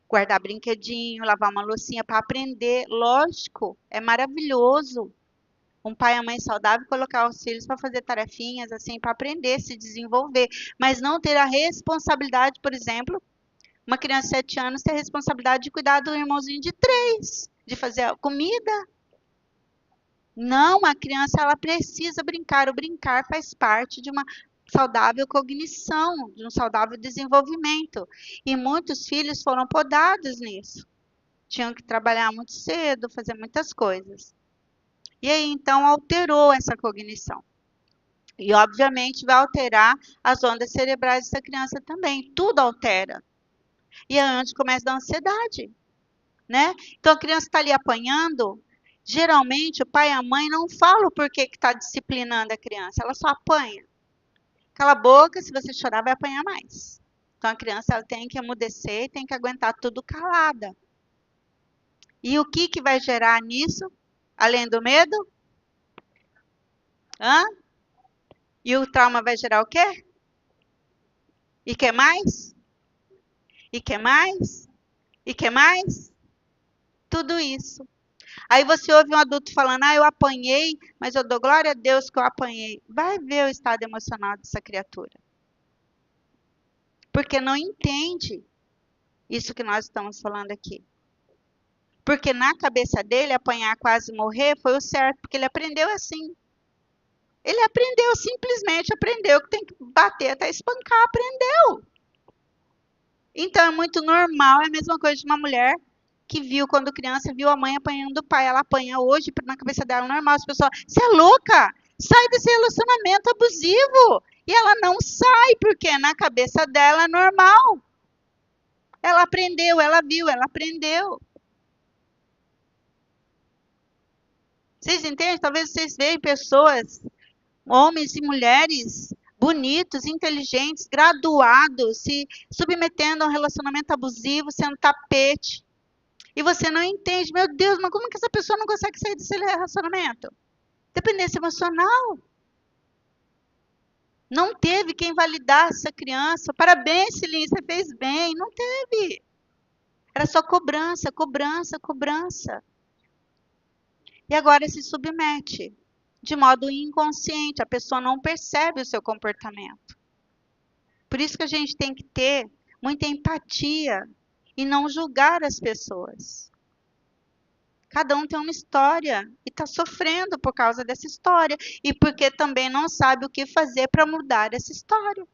guardar brinquedinho, lavar uma loucinha para aprender. Lógico, é maravilhoso. Um pai e a mãe saudável colocar os filhos para fazer tarefinhas assim, para aprender, se desenvolver. Mas não ter a responsabilidade, por exemplo, uma criança de 7 anos ter a responsabilidade de cuidar do irmãozinho de 3, de fazer a comida. Não, a criança ela precisa brincar. O brincar faz parte de uma saudável cognição, de um saudável desenvolvimento. E muitos filhos foram podados nisso. Tinham que trabalhar muito cedo, fazer muitas coisas. E aí, então, alterou essa cognição. E, obviamente, vai alterar as ondas cerebrais dessa criança também. Tudo altera. E é onde começa a ansiedade, né? Então, a criança está ali apanhando. Geralmente, o pai e a mãe não falam por que está disciplinando a criança. Ela só apanha. Cala a boca, se você chorar, vai apanhar mais. Então, a criança ela tem que emudecer e tem que aguentar tudo calada. E o que vai gerar nisso? Além do medo? Hã? E o trauma vai gerar o quê? E que mais? E que mais? E que mais? Tudo isso. Aí você ouve um adulto falando, ah, eu apanhei, mas eu dou glória a Deus que eu apanhei. Vai ver o estado emocional dessa criatura. Porque não entende isso que nós estamos falando aqui. Porque na cabeça dele, apanhar quase morrer foi o certo, porque ele aprendeu assim. Ele aprendeu, simplesmente aprendeu que tem que bater até espancar, aprendeu. Então é muito normal, é a mesma coisa de uma mulher que viu quando criança, viu a mãe apanhando o pai. Ela apanha hoje, na cabeça dela normal, as pessoas, você é louca? Sai desse relacionamento abusivo. E ela não sai, porque na cabeça dela é normal. Ela aprendeu, ela viu, ela aprendeu. Vocês entendem? Talvez vocês vejam pessoas, homens e mulheres bonitos, inteligentes, graduados, se submetendo a um relacionamento abusivo, sendo tapete. E você não entende, meu Deus, mas como que essa pessoa não consegue sair desse relacionamento? Dependência emocional. Não teve quem validasse essa criança. Parabéns, Cilinho, você fez bem. Não teve. Era só cobrança, cobrança, cobrança. E agora se submete de modo inconsciente. A pessoa não percebe o seu comportamento. Por isso que a gente tem que ter muita empatia e não julgar as pessoas. Cada um tem uma história e está sofrendo por causa dessa história. E porque também não sabe o que fazer para mudar essa história.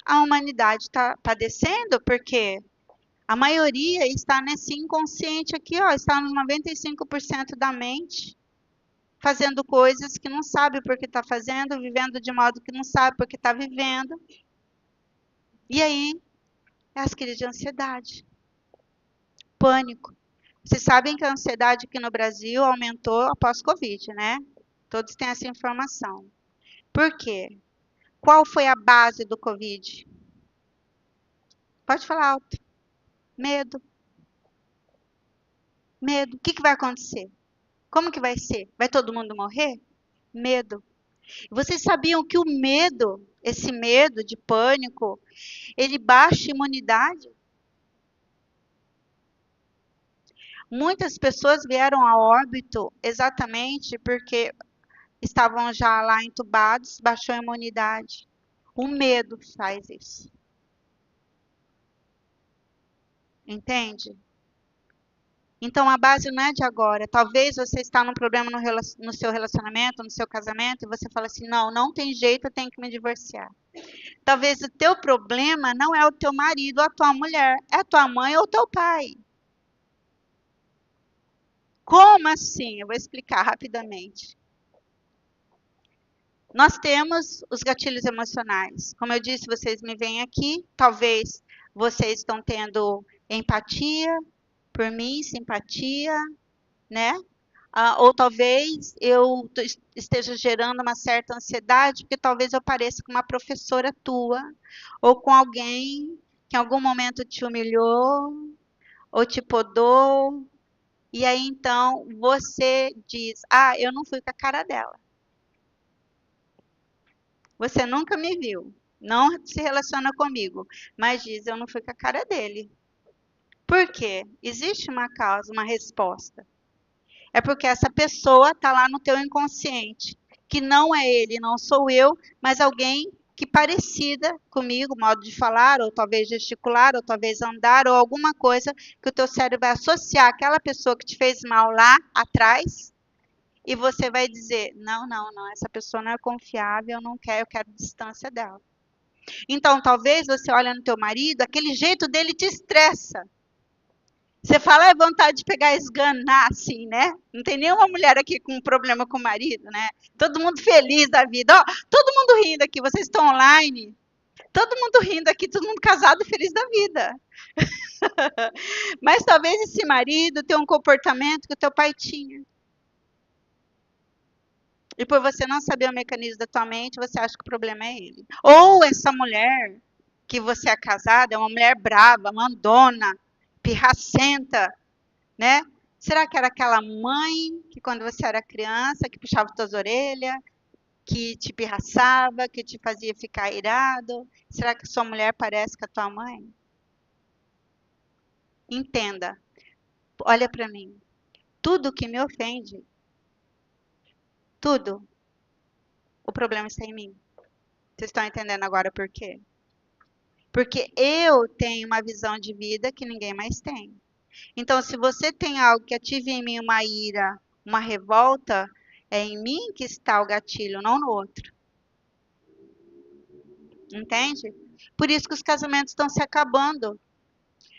A humanidade está padecendo porque a maioria está nesse inconsciente aqui, ó, está nos 95% da mente, fazendo coisas que não sabe por que está fazendo, vivendo de modo que não sabe por que está vivendo. E aí, é as crises de ansiedade, pânico. Vocês sabem que a ansiedade aqui no Brasil aumentou após Covid, né? Todos têm essa informação. Por quê? Qual foi a base do Covid? Pode falar alto. Medo. Medo. O que vai acontecer? Como que vai ser? Vai todo mundo morrer? Medo. Vocês sabiam que o medo, esse medo de pânico, ele baixa a imunidade? Muitas pessoas vieram a óbito exatamente porque estavam já lá entubados, baixou a imunidade. O medo faz isso. Entende? Então, a base não é de agora. Talvez você está num problema no seu relacionamento, no seu casamento, e você fala assim, não tem jeito, eu tenho que me divorciar. Talvez o teu problema não é o teu marido ou a tua mulher, é a tua mãe ou o teu pai. Como assim? Eu vou explicar rapidamente. Nós temos os gatilhos emocionais. Como eu disse, vocês me veem aqui, talvez vocês estão tendo empatia por mim, simpatia, né? Ou talvez eu esteja gerando uma certa ansiedade, porque talvez eu pareça com uma professora tua, ou com alguém que em algum momento te humilhou, ou te podou, e aí então você diz, eu não fui com a cara dela. Você nunca me viu, não se relaciona comigo, mas diz, eu não fui com a cara dele. Por quê? Existe uma causa, uma resposta. É porque essa pessoa está lá no teu inconsciente, que não é ele, não sou eu, mas alguém que parecida comigo, modo de falar, ou talvez gesticular, ou talvez andar, ou alguma coisa que o teu cérebro vai associar àquela pessoa que te fez mal lá atrás, e você vai dizer, não, essa pessoa não é confiável, eu não quero, eu quero distância dela. Então, talvez você olha no teu marido, aquele jeito dele te estressa. Você fala, é vontade de pegar e esganar, assim, né? Não tem nenhuma mulher aqui com problema com o marido, né? Todo mundo feliz da vida. Ó, todo mundo rindo aqui, vocês estão online. Todo mundo rindo aqui, todo mundo casado e feliz da vida. Mas talvez esse marido tenha um comportamento que o teu pai tinha. E por você não saber o mecanismo da tua mente, você acha que o problema é ele. Ou essa mulher que você é casada é uma mulher brava, mandona, pirracenta, né? Será que era aquela mãe que quando você era criança, que puxava tuas orelhas, que te pirraçava, que te fazia ficar irado? Será que sua mulher parece com a tua mãe? Entenda. Olha para mim. Tudo que me ofende, tudo, o problema está em mim. Vocês estão entendendo agora por quê? Porque eu tenho uma visão de vida que ninguém mais tem. Então, se você tem algo que ative em mim uma ira, uma revolta, é em mim que está o gatilho, não no outro. Entende? Por isso que os casamentos estão se acabando.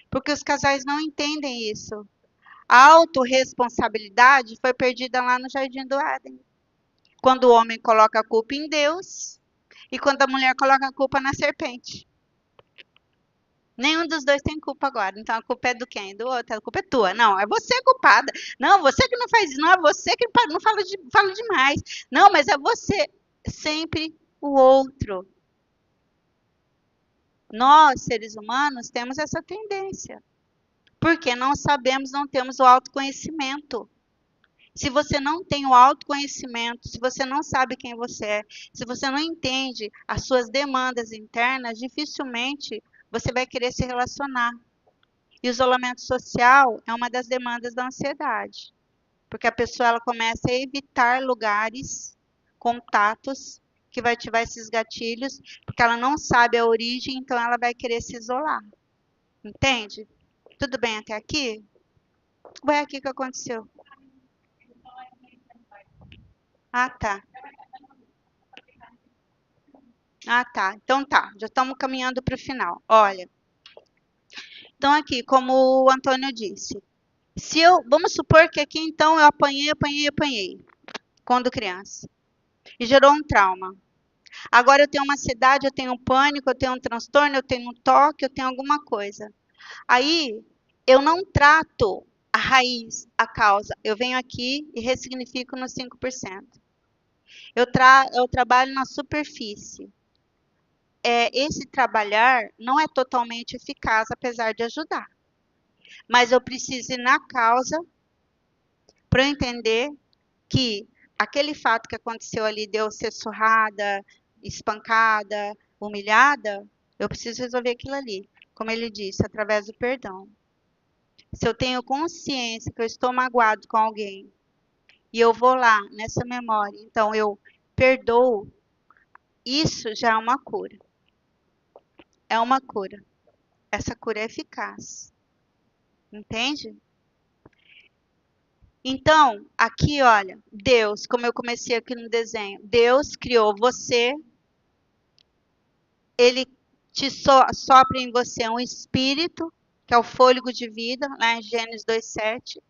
Porque os casais não entendem isso. A autorresponsabilidade foi perdida lá no Jardim do Éden. Quando o homem coloca a culpa em Deus e quando a mulher coloca a culpa na serpente. Nenhum dos dois tem culpa agora. Então a culpa é do quem? Do outro. A culpa é tua. Não, é você culpada. Não, você que não faz isso. Não, é você que não fala demais. Não, mas é você. Sempre o outro. Nós, seres humanos, temos essa tendência. Porque não sabemos, não temos o autoconhecimento. Se você não tem o autoconhecimento, se você não sabe quem você é, se você não entende as suas demandas internas, dificilmente você vai querer se relacionar. E o isolamento social é uma das demandas da ansiedade. Porque a pessoa ela começa a evitar lugares, contatos, que vai ativar esses gatilhos, porque ela não sabe a origem, então ela vai querer se isolar. Entende? Tudo bem até aqui? Ué, o que aconteceu? Ah, tá. Ah, tá. Então tá, já estamos caminhando para o final. Olha, então aqui, como o Antônio disse, vamos supor que aqui então eu apanhei, quando criança, e gerou um trauma. Agora eu tenho uma ansiedade, eu tenho um pânico, eu tenho um transtorno, eu tenho um toque, eu tenho alguma coisa. Aí eu não trato a raiz, a causa. Eu venho aqui e ressignifico no 5%. Eu trabalho na superfície. Esse trabalhar não é totalmente eficaz, apesar de ajudar. Mas eu preciso ir na causa para eu entender que aquele fato que aconteceu ali de eu ser surrada, espancada, humilhada, eu preciso resolver aquilo ali. Como ele disse, através do perdão. Se eu tenho consciência que eu estou magoado com alguém e eu vou lá nessa memória, então eu perdoo, isso já é uma cura. É uma cura. Essa cura é eficaz. Entende? Então, aqui, olha, Deus, como eu comecei aqui no desenho, Deus criou você, ele sopra em você um espírito, que é o fôlego de vida, lá em Gênesis 2:7.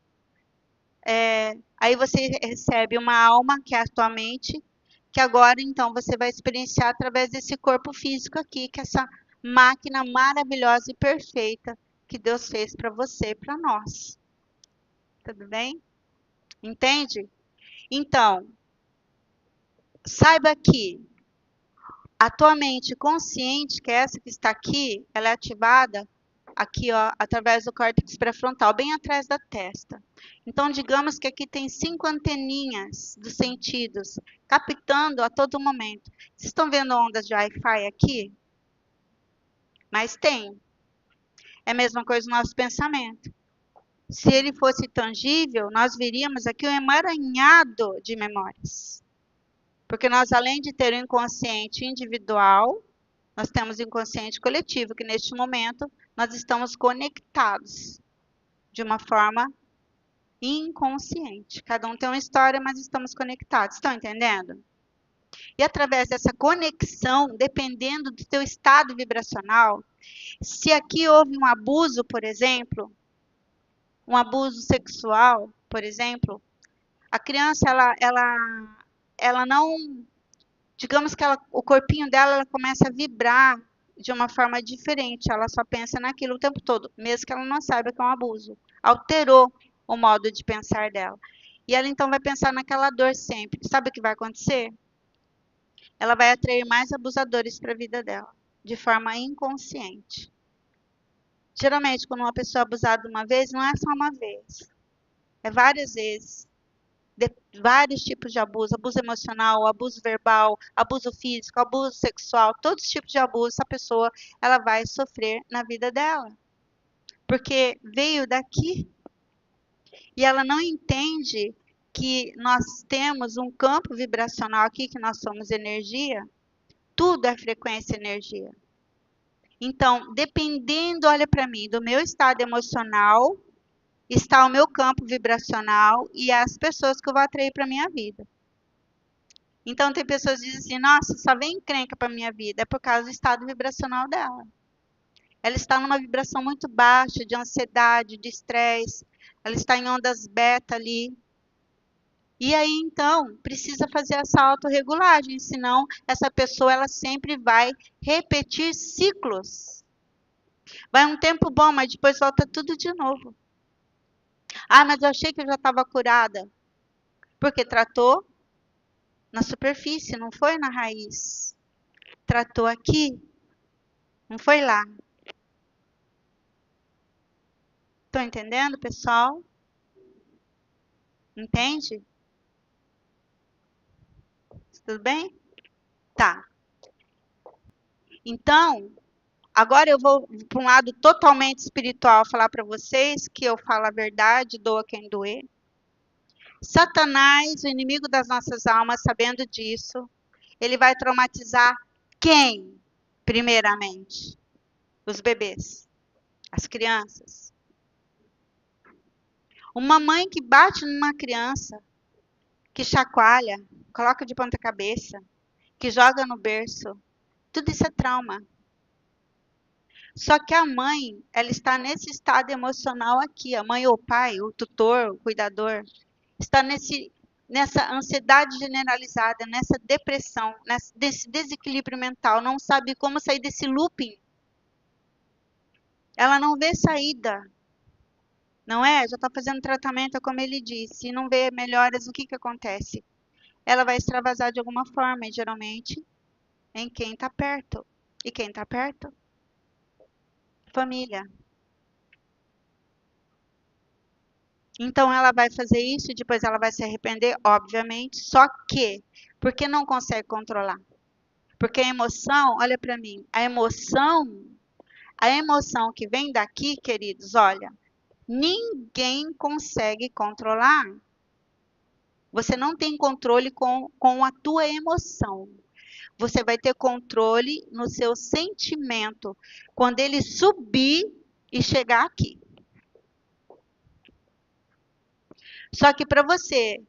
Aí você recebe uma alma, que é a tua mente, que agora, então, você vai experienciar através desse corpo físico aqui, que é essa máquina maravilhosa e perfeita que Deus fez para você e para nós. Tudo bem? Entende? Então, saiba que a tua mente consciente, que é essa que está aqui, ela é ativada aqui, ó, através do córtex pré-frontal, bem atrás da testa. Então, digamos que aqui tem 5 anteninhas dos sentidos, captando a todo momento. Vocês estão vendo ondas de Wi-Fi aqui? Mas tem. É a mesma coisa no nosso pensamento. Se ele fosse tangível, nós veríamos aqui um emaranhado de memórias. Porque nós, além de ter o inconsciente individual, nós temos o inconsciente coletivo, que neste momento nós estamos conectados de uma forma inconsciente. Cada um tem uma história, mas estamos conectados. Estão entendendo? E através dessa conexão, dependendo do teu estado vibracional, se aqui houve um abuso, por exemplo, um abuso sexual, por exemplo, a criança, ela não, digamos que o corpinho dela ela começa a vibrar de uma forma diferente, ela só pensa naquilo o tempo todo, mesmo que ela não saiba que é um abuso. Alterou o modo de pensar dela. E ela então vai pensar naquela dor sempre. Sabe o que vai acontecer? Ela vai atrair mais abusadores para a vida dela, de forma inconsciente. Geralmente, quando uma pessoa é abusada uma vez, não é só uma vez. É várias vezes. Vários tipos de abuso, abuso emocional, abuso verbal, abuso físico, abuso sexual, todos os tipos de abuso, essa pessoa ela vai sofrer na vida dela. Porque veio daqui. E ela não entende que nós temos um campo vibracional aqui, que nós somos energia. Tudo é frequência e energia. Então, dependendo, olha para mim, do meu estado emocional, está o meu campo vibracional e as pessoas que eu vou atrair para minha vida. Então, tem pessoas que dizem assim, nossa, só vem encrenca para minha vida. É por causa do estado vibracional dela. Ela está numa vibração muito baixa de ansiedade, de estresse. Ela está em ondas beta ali. E aí, então, precisa fazer essa autorregulagem, senão essa pessoa ela sempre vai repetir ciclos. Vai um tempo bom, mas depois volta tudo de novo. Ah, mas eu achei que eu já estava curada. Porque tratou na superfície, não foi na raiz. Tratou aqui, não foi lá. Estão entendendo, pessoal? Entende? Tudo bem? Tá. Então, agora eu vou para um lado totalmente espiritual falar para vocês que eu falo a verdade, doa quem doer. Satanás, o inimigo das nossas almas, sabendo disso, ele vai traumatizar quem? Primeiramente, os bebês, as crianças. Uma mãe que bate numa criança, que chacoalha, coloca de ponta cabeça, que joga no berço, tudo isso é trauma. Só que a mãe, ela está nesse estado emocional aqui, a mãe ou o pai, o tutor, o cuidador, está nessa ansiedade generalizada, nessa depressão, nesse desequilíbrio mental, não sabe como sair desse looping. Ela não vê saída, não é? Já está fazendo tratamento, como ele disse, e não vê melhoras, o que acontece? Ela vai extravasar de alguma forma, e geralmente em quem está perto. E quem está perto? Família. Então ela vai fazer isso e depois ela vai se arrepender, obviamente, só que porque não consegue controlar. Porque a emoção, olha para mim, a emoção que vem daqui, queridos, olha, ninguém consegue controlar. Você não tem controle com a tua emoção. Você vai ter controle no seu sentimento, quando ele subir e chegar aqui. Só que para você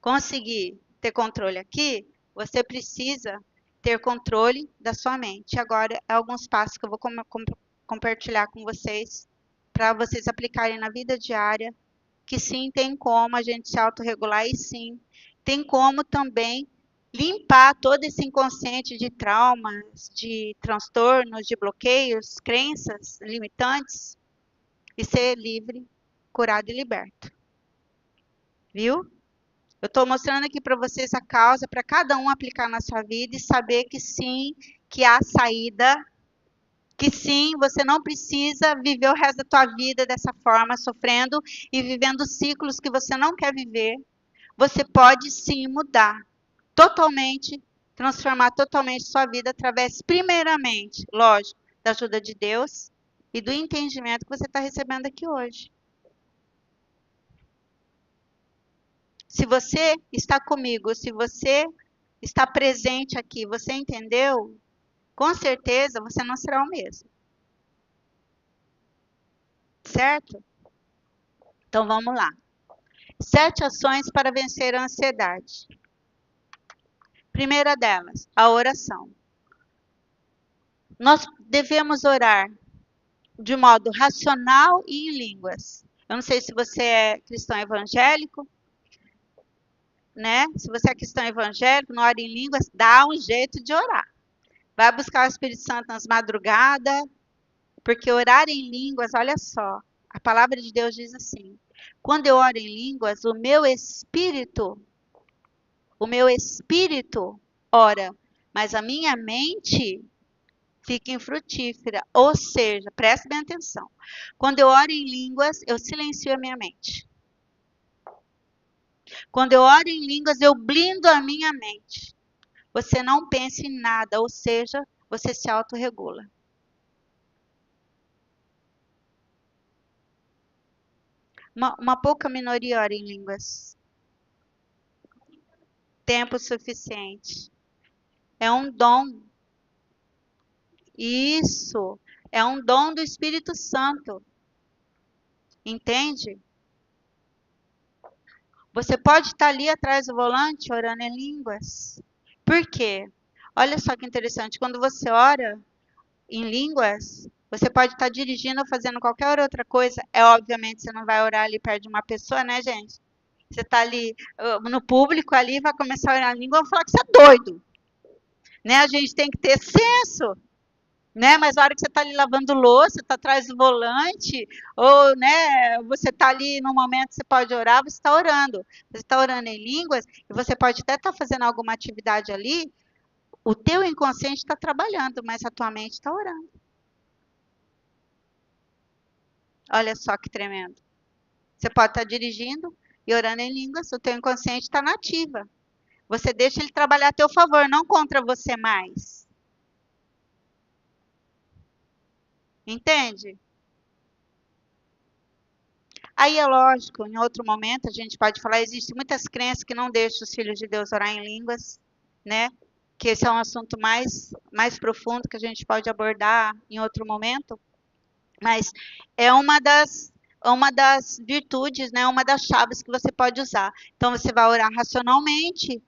conseguir ter controle aqui, você precisa ter controle da sua mente. Agora, alguns passos que eu vou compartilhar com vocês, para vocês aplicarem na vida diária, que sim, tem como a gente se autorregular e sim, tem como também limpar todo esse inconsciente de traumas, de transtornos, de bloqueios, crenças limitantes e ser livre, curado e liberto. Viu? Eu estou mostrando aqui para vocês a causa para cada um aplicar na sua vida e saber que sim, que há saída, que sim, você não precisa viver o resto da tua vida dessa forma, sofrendo e vivendo ciclos que você não quer viver. Você pode sim mudar totalmente, transformar totalmente sua vida através, primeiramente, lógico, da ajuda de Deus e do entendimento que você está recebendo aqui hoje. Se você está comigo, se você está presente aqui, você entendeu? Com certeza você não será o mesmo. Certo? Então vamos lá. 7 ações para vencer a ansiedade. Primeira delas, a oração. Nós devemos orar de modo racional e em línguas. Eu não sei se você é cristão evangélico, né? Se você é cristão evangélico, não ora em línguas, dá um jeito de orar. Vai buscar o Espírito Santo nas madrugadas, porque orar em línguas, olha só, a palavra de Deus diz assim: quando eu oro em línguas, o meu espírito ora, mas a minha mente fica infrutífera. Ou seja, preste bem atenção. Quando eu oro em línguas, eu silencio a minha mente. Quando eu oro em línguas, eu blindo a minha mente. Você não pensa em nada, ou seja, você se autorregula. Uma pouca minoria ora em línguas. Tempo suficiente. É um dom. Isso é um dom do Espírito Santo. Entende? Você pode estar ali atrás do volante orando em línguas. Por quê? Olha só que interessante. Quando você ora em línguas, Você pode estar dirigindo ou fazendo qualquer outra coisa. Obviamente, você não vai orar ali perto de uma pessoa, né, gente? Você está ali no público ali, vai começar a orar em língua, vão falar que você é doido. Né? A gente tem que ter senso. Né? Mas a hora que você está ali lavando louça, está atrás do volante, ou né, você está ali no momento que você pode orar, você está orando. Você está orando em línguas, e você pode até estar fazendo alguma atividade ali, o teu inconsciente está trabalhando, mas a tua mente está orando. Olha só que tremendo. Você pode estar dirigindo e orando em línguas, o teu inconsciente está na ativa. Você deixa ele trabalhar a teu favor, não contra você mais. Entende? Aí é lógico, em outro momento a gente pode falar, existem muitas crenças que não deixam os filhos de Deus orar em línguas, né? Que esse é um assunto mais profundo que a gente pode abordar em outro momento. Mas é uma das virtudes, né? Uma das chaves que você pode usar. Então você vai orar racionalmente.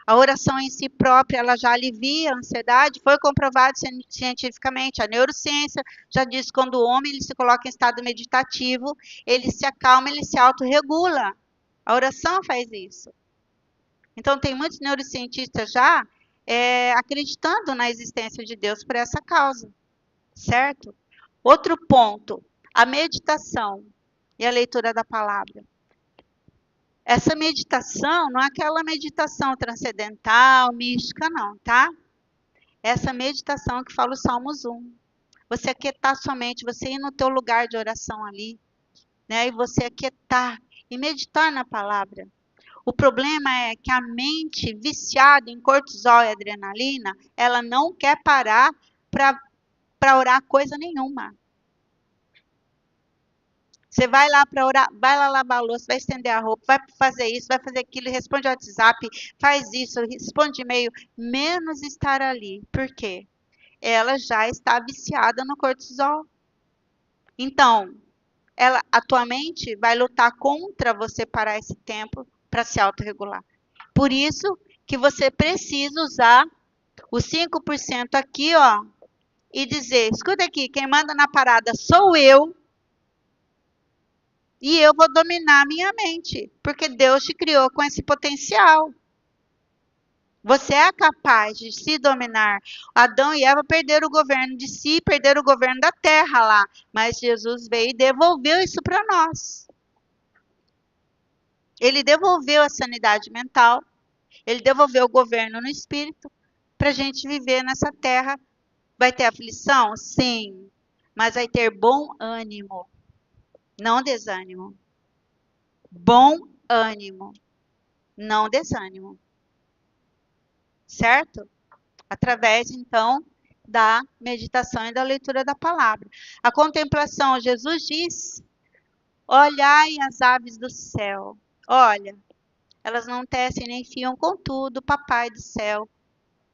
A oração em si própria, ela já alivia a ansiedade, foi comprovado cientificamente. A neurociência já diz que quando o homem ele se coloca em estado meditativo, ele se acalma, ele se autorregula. A oração faz isso. Então, tem muitos neurocientistas já acreditando na existência de Deus por essa causa, certo? Outro ponto, a meditação e a leitura da palavra. Essa meditação não é aquela meditação transcendental, mística, não, tá? Essa meditação que fala o Salmos 1. Você aquietar sua mente, você ir no teu lugar de oração ali, né? E você aquietar e meditar na palavra. O problema é que a mente viciada em cortisol e adrenalina, ela não quer parar para orar coisa nenhuma. Você vai lá para orar, vai lá lavar a louça, vai estender a roupa, vai fazer isso, vai fazer aquilo, responde ao WhatsApp, faz isso, responde e-mail, menos estar ali. Por quê? Ela já está viciada no cortisol. Então, a tua mente vai lutar contra você parar esse tempo para se autorregular. Por isso que você precisa usar os 5% aqui, ó, e dizer, escuta aqui, quem manda na parada sou eu, e eu vou dominar a minha mente, porque Deus te criou com esse potencial. Você é capaz de se dominar. Adão e Eva perderam o governo de si, perderam o governo da terra lá, mas Jesus veio e devolveu isso para nós. Ele devolveu a sanidade mental, ele devolveu o governo no espírito, para a gente viver nessa terra. Vai ter aflição? Sim, mas vai ter bom ânimo. Não desânimo. Bom ânimo. Não desânimo. Certo? Através, então, da meditação e da leitura da palavra. A contemplação, Jesus diz, olhai as aves do céu. Olha, elas não tecem nem fiam, contudo, o papai do céu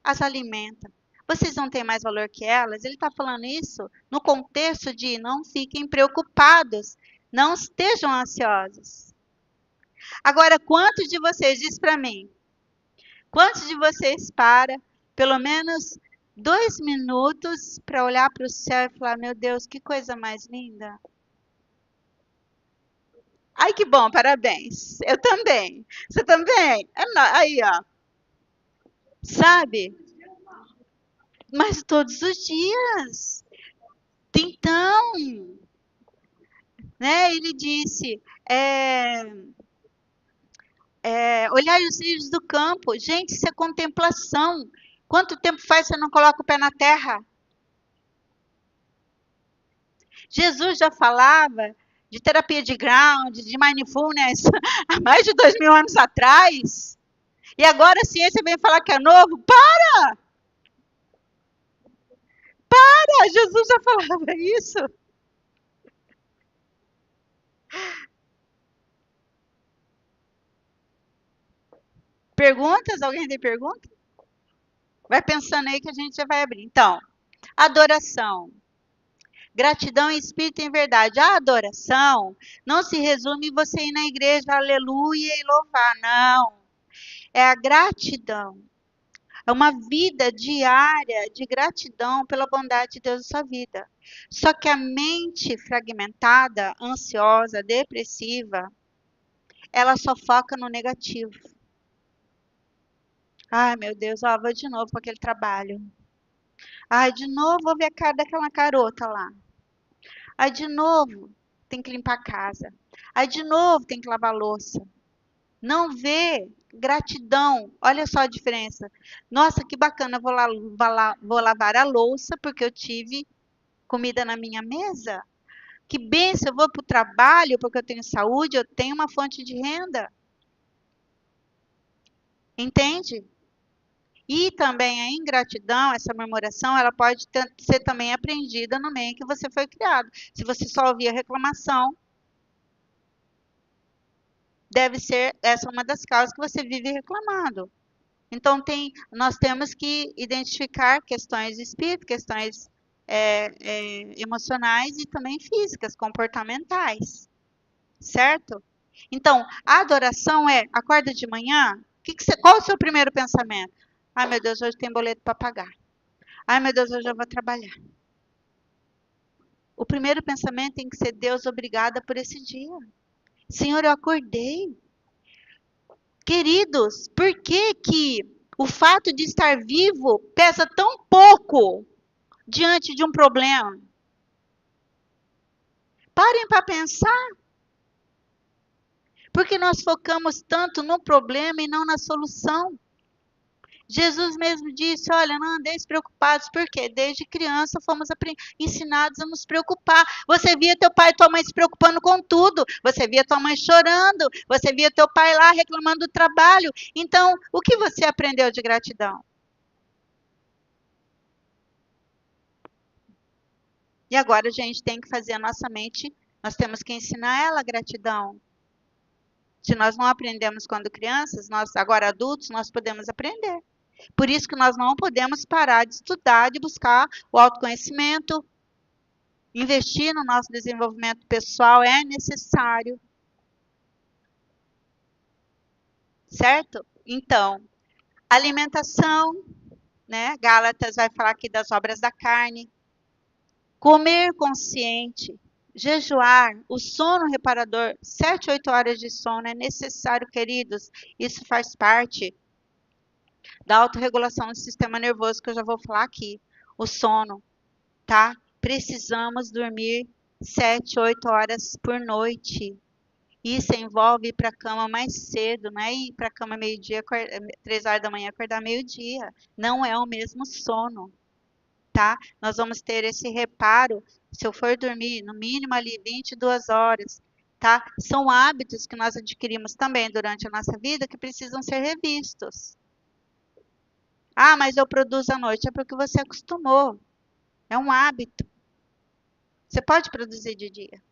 as alimenta. Vocês não têm mais valor que elas? Ele está falando isso no contexto de não fiquem preocupados, não estejam ansiosos. Agora, quantos de vocês, diz para mim, quantos de vocês para pelo menos 2 minutos para olhar para o céu e falar, meu Deus, que coisa mais linda? Ai, que bom, parabéns. Eu também. Você também? Aí, ó. Sabe? Mas todos os dias. Então, né, ele disse, olhai os lírios do campo. Gente, isso é contemplação. Quanto tempo faz você não coloca o pé na terra? Jesus já falava de terapia de ground, de mindfulness, há mais de 2000 anos atrás. E agora a ciência vem falar que é novo. Para! Jesus já falava isso. Perguntas? Alguém tem pergunta? Vai pensando aí que a gente já vai abrir. Então, adoração. Gratidão em espírito e em verdade. A adoração não se resume em você ir na igreja, aleluia, e louvar. Não. É a gratidão. É uma vida diária de gratidão pela bondade de Deus na sua vida. Só que a mente fragmentada, ansiosa, depressiva, ela só foca no negativo. Ai, meu Deus, ó, vou de novo para aquele trabalho. Ai, de novo vou ver a cara daquela garota lá. Ai, de novo tem que limpar a casa. Ai, de novo tem que lavar a louça. Não vê gratidão. Olha só a diferença. Nossa, que bacana, vou lavar a louça porque eu tive comida na minha mesa. Que bênção, eu vou para o trabalho porque eu tenho saúde, eu tenho uma fonte de renda. Entende? E também a ingratidão, essa murmuração, ela pode ser também aprendida no meio em que você foi criado. Se você só ouvia reclamação, deve ser essa uma das causas que você vive reclamando. Então, nós temos que identificar questões de espírito, questões emocionais e também físicas, comportamentais, certo? Então, a adoração acorda de manhã, qual é o seu primeiro pensamento? Ai, meu Deus, hoje tem boleto para pagar. Ai, meu Deus, hoje eu vou trabalhar. O primeiro pensamento tem que ser: Deus, obrigada por esse dia. Senhor, eu acordei. Queridos, por que o fato de estar vivo pesa tão pouco diante de um problema? Parem para pensar. Porque nós focamos tanto no problema e não na solução. Jesus mesmo disse: olha, não andeis preocupados, porque desde criança fomos ensinados a nos preocupar. Você via teu pai e tua mãe se preocupando com tudo. Você via tua mãe chorando. Você via teu pai lá reclamando do trabalho. Então, o que você aprendeu de gratidão? E agora a gente tem que fazer a nossa mente, nós temos que ensinar ela a gratidão. Se nós não aprendemos quando crianças, nós agora adultos, nós podemos aprender. Por isso que nós não podemos parar de estudar, de buscar o autoconhecimento. Investir no nosso desenvolvimento pessoal é necessário. Certo? Então, alimentação, né? Gálatas vai falar aqui das obras da carne. Comer consciente, jejuar, o sono reparador, 7, 8 horas de sono é necessário, queridos. Isso faz parte da autorregulação do sistema nervoso, que eu já vou falar aqui. O sono, tá? Precisamos dormir 7, 8 horas por noite. Isso envolve ir para a cama mais cedo, não é ir para a cama meio-dia, 3 horas da manhã, acordar meio-dia. Não é o mesmo sono, tá? Nós vamos ter esse reparo se eu for dormir no mínimo ali 22 horas, tá? São hábitos que nós adquirimos também durante a nossa vida que precisam ser revistos. Ah, mas eu produzo à noite. É porque você acostumou. É um hábito. Você pode produzir de dia.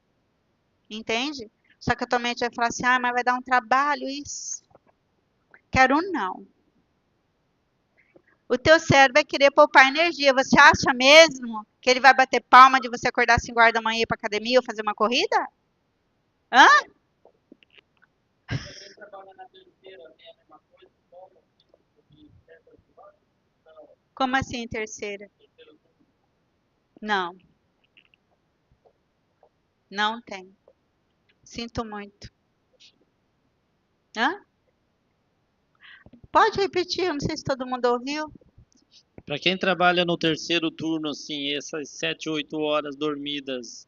Entende? Só que a tua mente vai falar assim: ah, mas vai dar um trabalho isso. Quero não. O teu cérebro vai querer poupar energia. Você acha mesmo que ele vai bater palma de você acordar às 5 horas da manhã e ir para academia ou fazer uma corrida? Hã? Como assim, terceira? Não. Não tem. Sinto muito. Hã? Pode repetir, eu não sei se todo mundo ouviu. Para quem trabalha no terceiro turno, assim, essas 7, 8 horas dormidas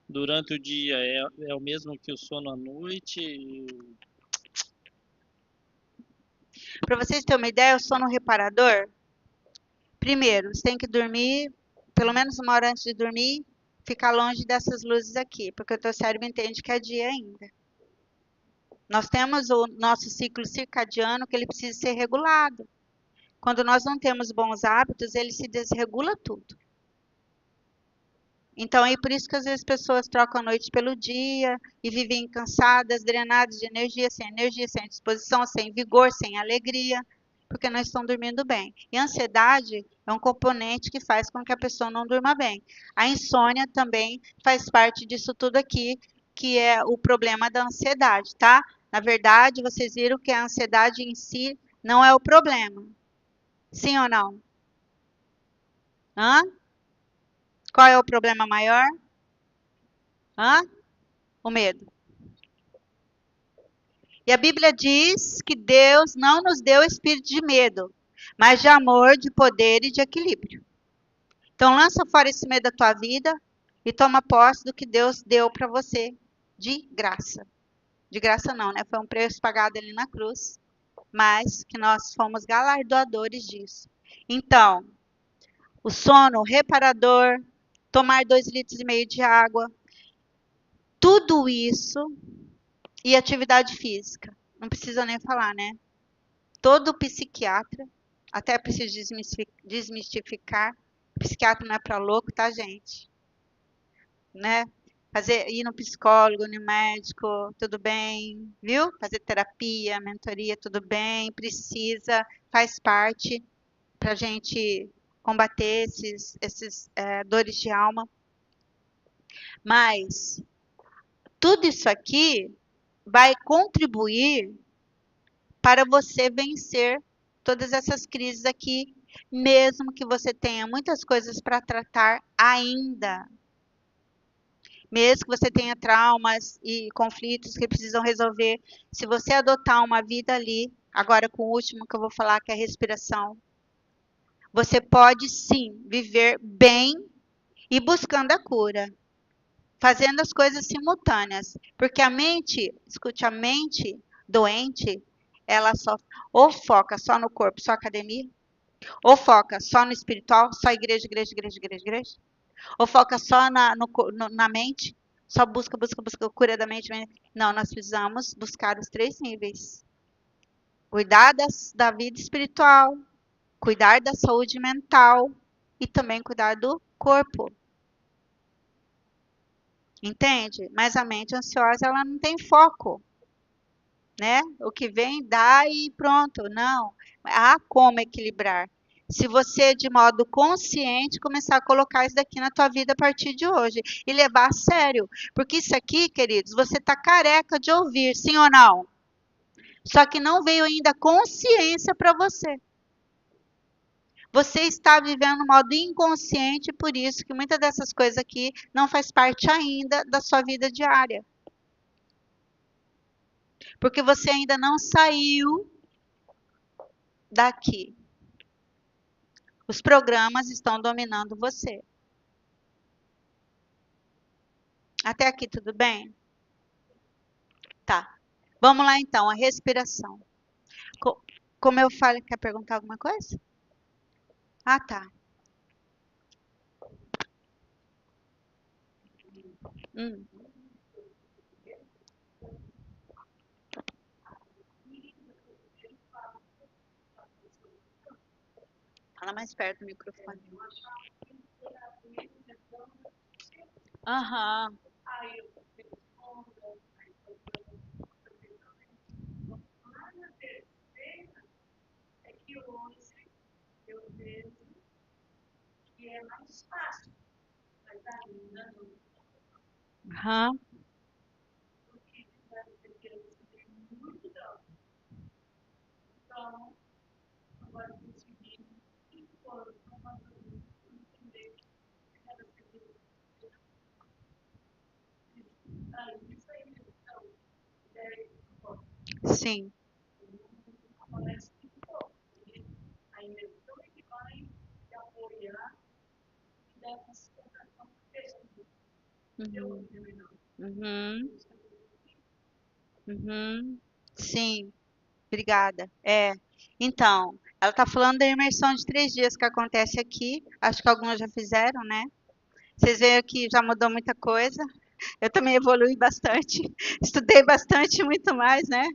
durante o dia é o mesmo que o sono à noite? Para vocês terem uma ideia, o sono reparador, primeiro, você tem que dormir, pelo menos 1 hora antes de dormir, ficar longe dessas luzes aqui, porque o teu cérebro entende que é dia ainda. Nós temos o nosso ciclo circadiano que ele precisa ser regulado. Quando nós não temos bons hábitos, ele se desregula tudo. Então, é por isso que às vezes pessoas trocam a noite pelo dia e vivem cansadas, drenadas de energia, sem disposição, sem vigor, sem alegria, porque não estão dormindo bem. E a ansiedade é um componente que faz com que a pessoa não durma bem. A insônia também faz parte disso tudo aqui, que é o problema da ansiedade, tá? Na verdade, vocês viram que a ansiedade em si não é o problema. Sim ou não? Hã? Qual é o problema maior? Hã? O medo. E a Bíblia diz que Deus não nos deu espírito de medo, mas de amor, de poder e de equilíbrio. Então lança fora esse medo da tua vida e toma posse do que Deus deu para você de graça. De graça não, né? Foi um preço pagado ali na cruz, mas que nós fomos galardoadores disso. Então, o sono reparador, tomar 2,5 litros de água, tudo isso e atividade física. Não precisa nem falar, né? Todo psiquiatra, até preciso desmistificar, psiquiatra não é para louco, tá, gente? Né? Ir no psicólogo, no médico, tudo bem, viu? Fazer terapia, mentoria, tudo bem, precisa, faz parte para a gente combater esses dores de alma. Mas tudo isso aqui vai contribuir para você vencer todas essas crises aqui, mesmo que você tenha muitas coisas para tratar ainda. Mesmo que você tenha traumas e conflitos que precisam resolver, se você adotar uma vida ali, agora com o último que eu vou falar, que é a respiração, você pode sim viver bem e buscando a cura, fazendo as coisas simultâneas, porque a mente, escute, a mente doente, ela só ou foca só no corpo, só academia, ou foca só no espiritual, só igreja, igreja, igreja, igreja, igreja, ou foca só na mente, só busca a cura da mente. Não, nós precisamos buscar os 3 níveis. Cuidar da vida espiritual, cuidar da saúde mental e também cuidar do corpo. Entende? Mas a mente ansiosa, ela não tem foco, né? O que vem, dá e pronto. Não. Há como equilibrar. Se você, de modo consciente, começar a colocar isso daqui na tua vida a partir de hoje e levar a sério. Porque isso aqui, queridos, você está careca de ouvir, sim ou não? Só que não veio ainda consciência para você. Você está vivendo no modo inconsciente, por isso que muitas dessas coisas aqui não faz parte ainda da sua vida diária. Porque você ainda não saiu daqui. Os programas estão dominando você. Até aqui tudo bem? Tá. Vamos lá então, a respiração. Como eu falei, quer perguntar alguma coisa? Ah, tá. Hum. Fala mais perto do microfone. Aham. Aham. Sim. Uhum. Uhum. Uhum. Sim. Obrigada. Então, ela está falando da imersão de 3 dias que acontece aqui. Acho que alguns já fizeram, né? Vocês veem que já mudou muita coisa. Eu também evolui bastante, estudei bastante, muito mais, né?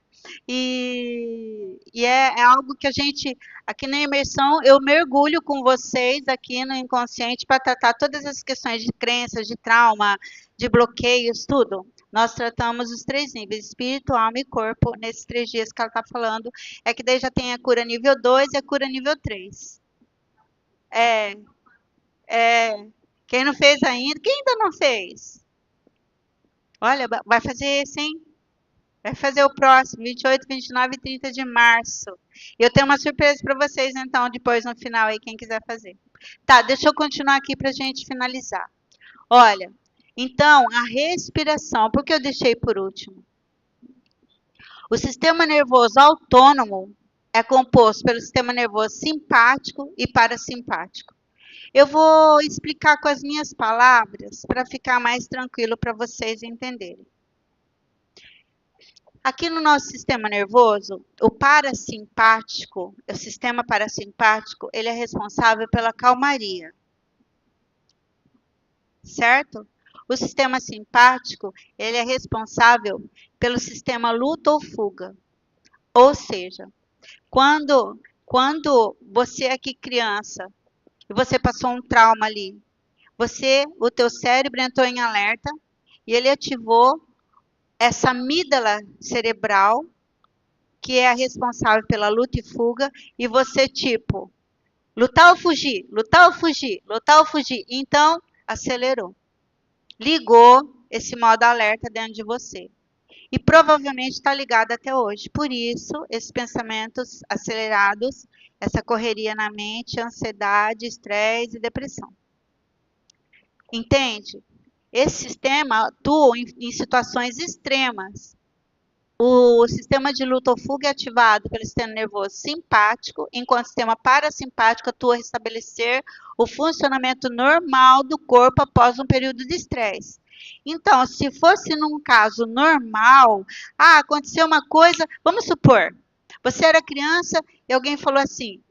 E é algo que a gente, aqui na imersão, eu mergulho com vocês aqui no inconsciente para tratar todas as questões de crenças, de trauma, de bloqueios, tudo. Nós tratamos os 3 níveis, espírito, alma e corpo, nesses 3 dias que ela está falando. É que daí já tem a cura nível 2 e a cura nível 3. É, é. Quem não fez ainda? Quem ainda não fez? Olha, vai fazer esse, hein? Vai fazer o próximo, 28, 29 e 30 de março. Eu tenho uma surpresa para vocês, então, depois no final aí, quem quiser fazer. Tá, deixa eu continuar aqui para a gente finalizar. Olha, então, a respiração, por que eu deixei por último? O sistema nervoso autônomo é composto pelo sistema nervoso simpático e parasimpático. Eu vou explicar com as minhas palavras para ficar mais tranquilo para vocês entenderem. Aqui no nosso sistema nervoso, o parasimpático, o sistema parasimpático, ele é responsável pela calmaria, certo? O sistema simpático, ele é responsável pelo sistema luta ou fuga. Ou seja, quando você aqui criança, e você passou um trauma ali, o teu cérebro entrou em alerta e ele ativou essa amígdala cerebral, que é a responsável pela luta e fuga, e você tipo, lutar ou fugir, lutar ou fugir, lutar ou fugir. Então, acelerou. Ligou esse modo alerta dentro de você. E provavelmente está ligado até hoje. Por isso, esses pensamentos acelerados, essa correria na mente, ansiedade, estresse e depressão. Entende? Esse sistema atua em situações extremas. O sistema de luta ou fuga é ativado pelo sistema nervoso simpático, enquanto o sistema parasimpático atua a restabelecer o funcionamento normal do corpo após um período de estresse. Então, se fosse num caso normal, aconteceu uma coisa, vamos supor, você era criança e alguém falou assim,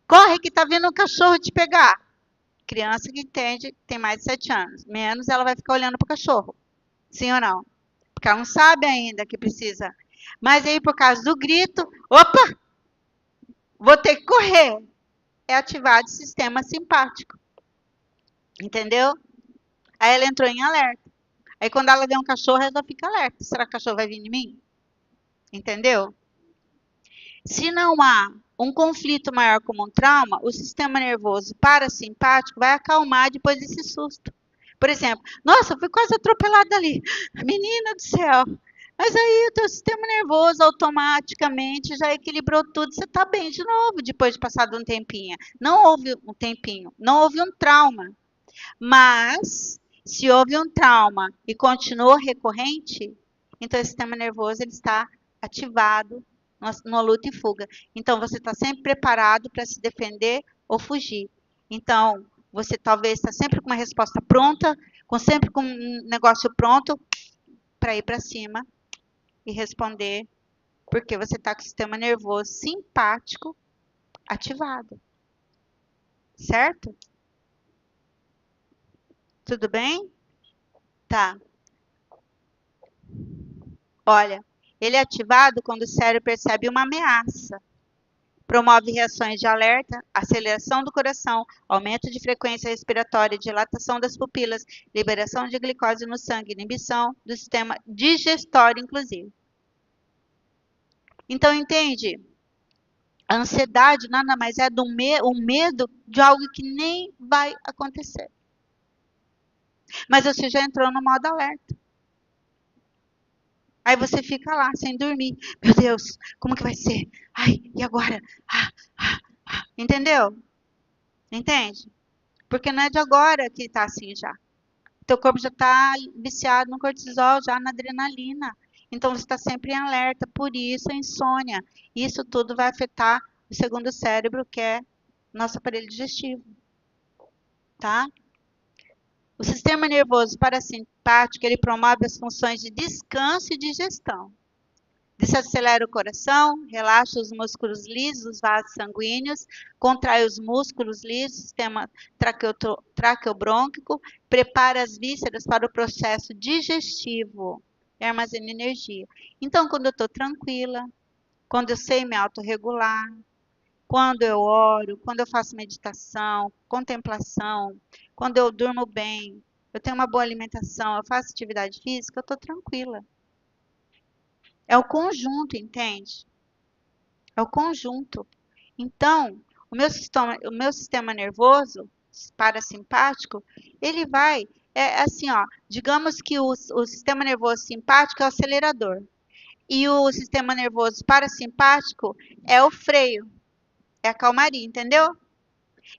corre que tá vindo um cachorro te pegar. Criança que entende, tem mais de 7 anos, menos ela vai ficar olhando pro cachorro, sim ou não? Porque ela não sabe ainda que precisa. Mas aí, por causa do grito, opa, vou ter que correr. É ativado o sistema simpático. Entendeu? Aí ela entrou em alerta. Aí quando ela vê um cachorro, ela fica alerta. Será que o cachorro vai vir em mim? Entendeu? Se não há um conflito maior como um trauma, o sistema nervoso parasimpático vai acalmar depois desse susto. Por exemplo, nossa, eu fui quase atropelada ali. Menina do céu. Mas aí o teu sistema nervoso automaticamente já equilibrou tudo. Você está bem de novo depois de passado um tempinho. Não houve um tempinho, não houve um trauma. Mas, se houve um trauma e continuou recorrente, então o sistema nervoso ele está ativado numa luta e fuga. Então, você está sempre preparado para se defender ou fugir. Então, você talvez está sempre com uma resposta pronta, sempre com um negócio pronto para ir para cima e responder, porque você está com o sistema nervoso simpático ativado. Certo? Tudo bem? Tá. Olha, ele é ativado quando o cérebro percebe uma ameaça. Promove reações de alerta, aceleração do coração, aumento de frequência respiratória, dilatação das pupilas, liberação de glicose no sangue, inibição do sistema digestório, inclusive. Então, entende? A ansiedade nada mais é do um medo de algo que nem vai acontecer. Mas você já entrou no modo alerta. Aí você fica lá, sem dormir. Meu Deus, como que vai ser? Ai, e agora? Entendeu? Entende? Porque não é de agora que tá assim já. Teu corpo já tá viciado no cortisol, já na adrenalina. Então você está sempre em alerta. Por isso a insônia. Isso tudo vai afetar o segundo cérebro, que é nosso aparelho digestivo. Tá? O sistema nervoso parasimpático, ele promove as funções de descanso e digestão. Desacelera o coração, relaxa os músculos lisos, os vasos sanguíneos, contrai os músculos lisos, sistema traqueobrônquico, prepara as vísceras para o processo digestivo e armazena energia. Então, quando eu estou tranquila, quando eu sei me autorregular, quando eu oro, quando eu faço meditação, contemplação, quando eu durmo bem, eu tenho uma boa alimentação, eu faço atividade física, eu estou tranquila. É o conjunto, entende? É o conjunto. Então, o meu sistema nervoso parasimpático, ele vai, assim, ó, digamos que o sistema nervoso simpático é o acelerador. E o sistema nervoso parasimpático é o freio, é a calmaria, entendeu?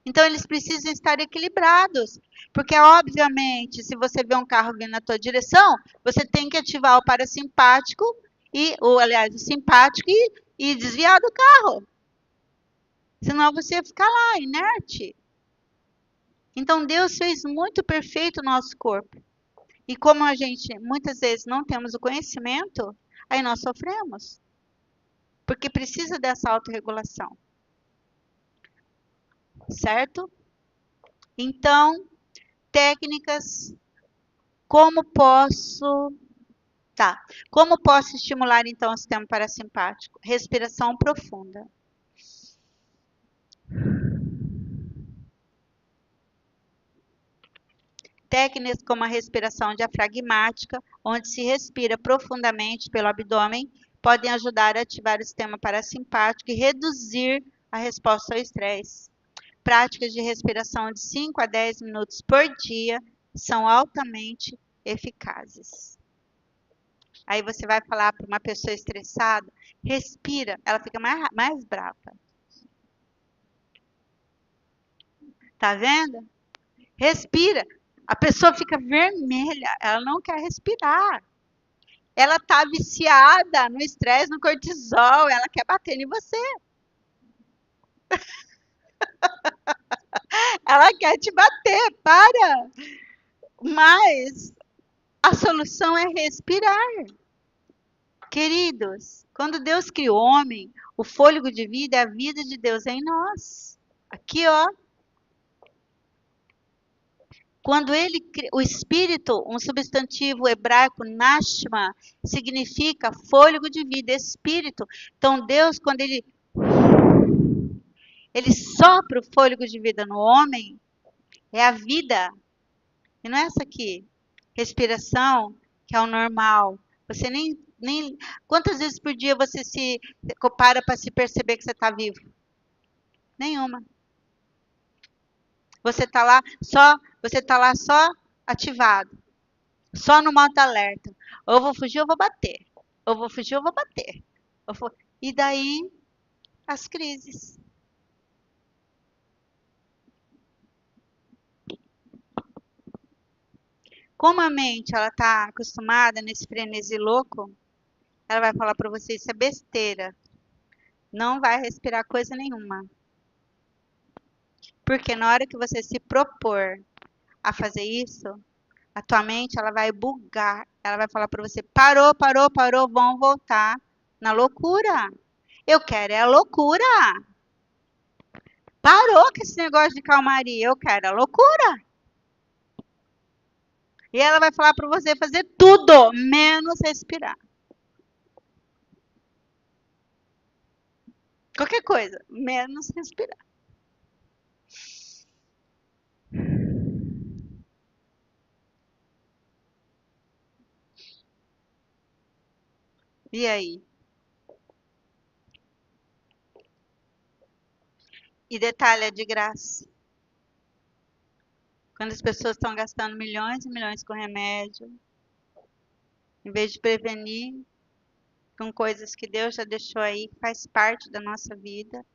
Então, eles precisam estar equilibrados. Porque, obviamente, se você vê um carro vindo na tua direção, você tem que ativar o parasimpático, aliás, o simpático e desviar do carro. Senão você ia ficar lá, inerte. Então, Deus fez muito perfeito o nosso corpo. E como a gente, muitas vezes, não temos o conhecimento, aí nós sofremos. Porque precisa dessa autorregulação. Certo? Então, técnicas, como posso estimular então o sistema parasimpático? Respiração profunda. Técnicas como a respiração diafragmática, onde se respira profundamente pelo abdômen, podem ajudar a ativar o sistema parasimpático e reduzir a resposta ao estresse. Práticas de respiração de 5 a 10 minutos por dia são altamente eficazes. Aí você vai falar para uma pessoa estressada, respira, ela fica mais brava. Tá vendo? Respira. A pessoa fica vermelha, ela não quer respirar. Ela tá viciada no estresse, no cortisol, ela quer bater em você. Ela quer te bater, para. Mas a solução é respirar. Queridos, quando Deus criou o homem, o fôlego de vida é a vida de Deus em nós. Aqui, ó. Quando o espírito, um substantivo hebraico, nashma, significa fôlego de vida, espírito. Então, Deus, quando ele sopra o fôlego de vida no homem, é a vida. E não é essa aqui, respiração, que é o normal. Você nem quantas vezes por dia você se para se perceber que você está vivo? Nenhuma. Você está lá só ativado, só no modo alerta. Ou vou fugir, ou vou bater. Ou vou fugir, ou vou bater. E daí as crises. Como a mente ela está acostumada nesse frenesi louco, ela vai falar para você, isso é besteira. Não vai respirar coisa nenhuma. Porque na hora que você se propor a fazer isso, a tua mente ela vai bugar. Ela vai falar para você, parou, vão voltar na loucura. Eu quero é a loucura. Parou com esse negócio de calmaria, eu quero a loucura. E ela vai falar para você fazer tudo, menos respirar. Qualquer coisa, menos respirar. E aí? E detalhe, é de graça. Quando as pessoas estão gastando milhões e milhões com remédio, em vez de prevenir com coisas que Deus já deixou aí, que faz parte da nossa vida.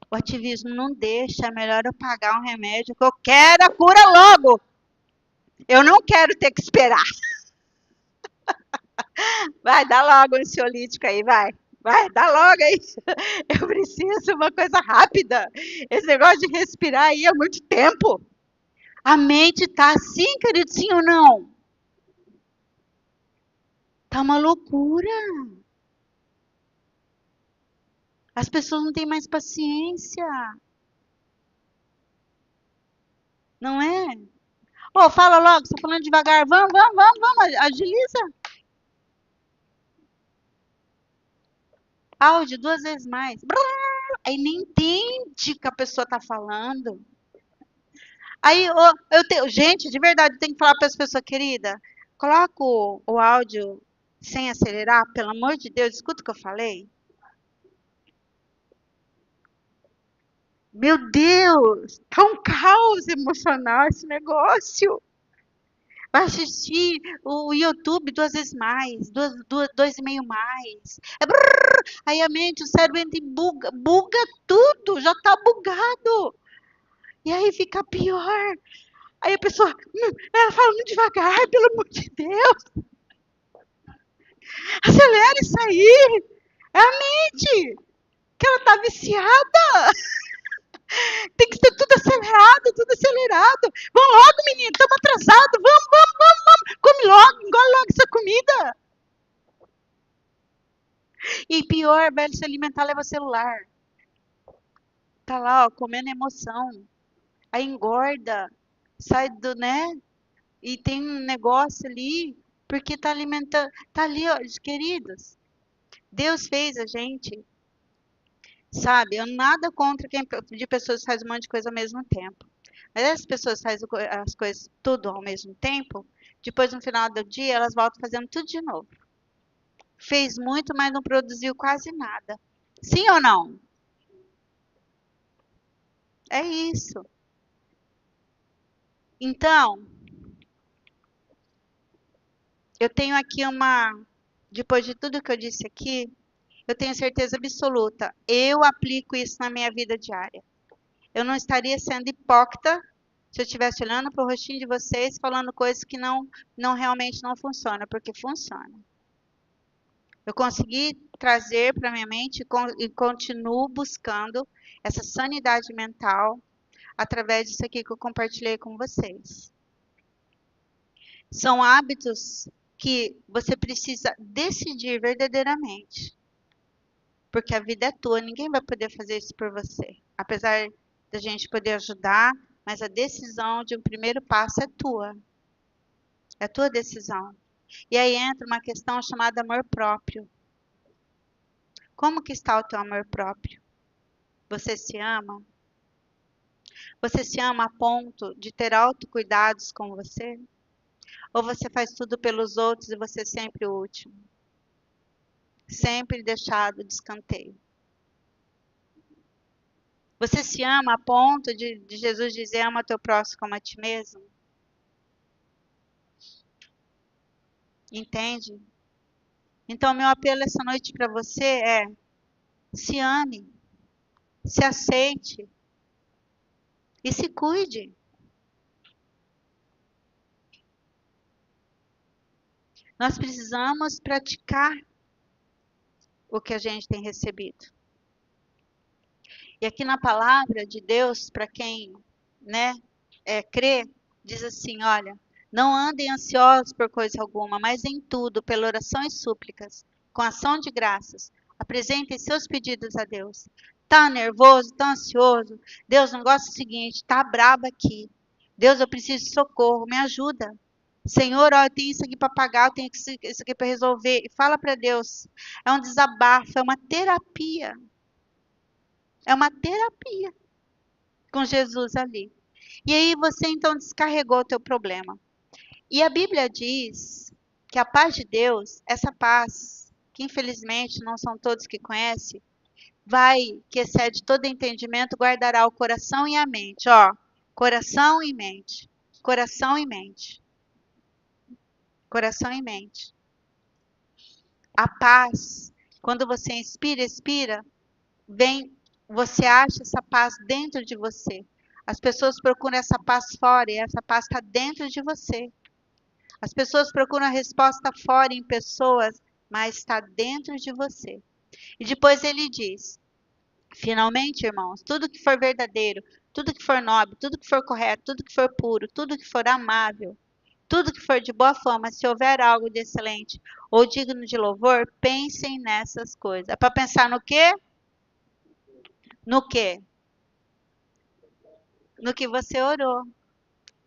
O ativismo não deixa, é melhor eu pagar um remédio que eu quero a cura logo. Eu não quero ter que esperar. Vai, dá logo um ansiolítico aí, vai. Vai, dá logo aí. Eu preciso de uma coisa rápida. Esse negócio de respirar aí há muito tempo. A mente tá assim, querido, sim ou não? Tá uma loucura. As pessoas não têm mais paciência. Não é? Ô, fala logo, você tá falando devagar. Vamos, agiliza. Áudio 2 vezes mais. Aí nem entende o que a pessoa tá falando. Aí, gente, de verdade, eu tenho que falar para as pessoas, querida, coloca o áudio sem acelerar, pelo amor de Deus, escuta o que eu falei. Meu Deus, tá um caos emocional esse negócio. Vai assistir o YouTube 2 vezes mais, 2,5 mais. Aí a mente, o cérebro entra em buga tudo, já tá bugado. E aí fica pior. Aí a pessoa, ela fala muito devagar, pelo amor de Deus. Acelera isso aí. É a mente, que ela tá viciada. Tem que ser tudo acelerado, tudo acelerado. Vamos logo, menino, estamos atrasados. Vamos. Come logo, engole logo essa comida. E pior, velho, se alimentar leva celular. Tá lá, ó, comendo emoção. Aí engorda, sai do, né? E tem um negócio ali, porque tá alimentando. Tá ali, ó, queridos. Deus fez a gente, sabe? Eu nada contra quem de pessoas que faz um monte de coisa ao mesmo tempo. Mas as pessoas fazem as coisas tudo ao mesmo tempo, depois no final do dia elas voltam fazendo tudo de novo. Fez muito, mas não produziu quase nada. Sim ou não? É isso. Então, eu tenho aqui depois de tudo que eu disse aqui, eu tenho certeza absoluta. Eu aplico isso na minha vida diária. Eu não estaria sendo hipócrita se eu estivesse olhando para o rostinho de vocês falando coisas que não realmente não funcionam, porque funciona. Eu consegui trazer para minha mente e continuo buscando essa sanidade mental através disso aqui que eu compartilhei com vocês. São hábitos que você precisa decidir verdadeiramente. Porque a vida é tua, ninguém vai poder fazer isso por você. Apesar da gente poder ajudar, mas a decisão de um primeiro passo é tua. É a tua decisão. E aí entra uma questão chamada amor próprio. Como que está o teu amor próprio? Você se ama? Você se ama a ponto de ter autocuidados com você? Ou você faz tudo pelos outros e você é sempre o último? Sempre deixado de escanteio. Você se ama a ponto de Jesus dizer, ama teu próximo como a ti mesmo? Entende? Então, meu apelo essa noite para você é: se ame, se aceite e se cuide. Nós precisamos praticar o que a gente tem recebido. E aqui na palavra de Deus, para quem, né, crê, diz assim, olha, não andem ansiosos por coisa alguma, mas em tudo, pela oração e súplicas, com ação de graças, apresentem seus pedidos a Deus. Tá nervoso, tá ansioso? Deus, não gosta do seguinte, tá brabo aqui. Deus, eu preciso de socorro, me ajuda. Senhor, ó, eu tenho isso aqui para pagar, eu tenho isso aqui para resolver. E fala para Deus. É um desabafo, é uma terapia. É uma terapia com Jesus ali. E aí você então descarregou o teu problema. E a Bíblia diz que a paz de Deus, essa paz, que infelizmente não são todos que conhecem, que excede todo entendimento, guardará o coração e a mente. Ó, coração e mente. Coração e mente. Coração e mente. A paz, quando você inspira, expira, você acha essa paz dentro de você. As pessoas procuram essa paz fora e essa paz está dentro de você. As pessoas procuram a resposta fora em pessoas, mas está dentro de você. E depois ele diz, finalmente, irmãos, tudo que for verdadeiro, tudo que for nobre, tudo que for correto, tudo que for puro, tudo que for amável, tudo que for de boa fama, se houver algo de excelente ou digno de louvor, pensem nessas coisas. É para pensar no quê? No quê? No que você orou.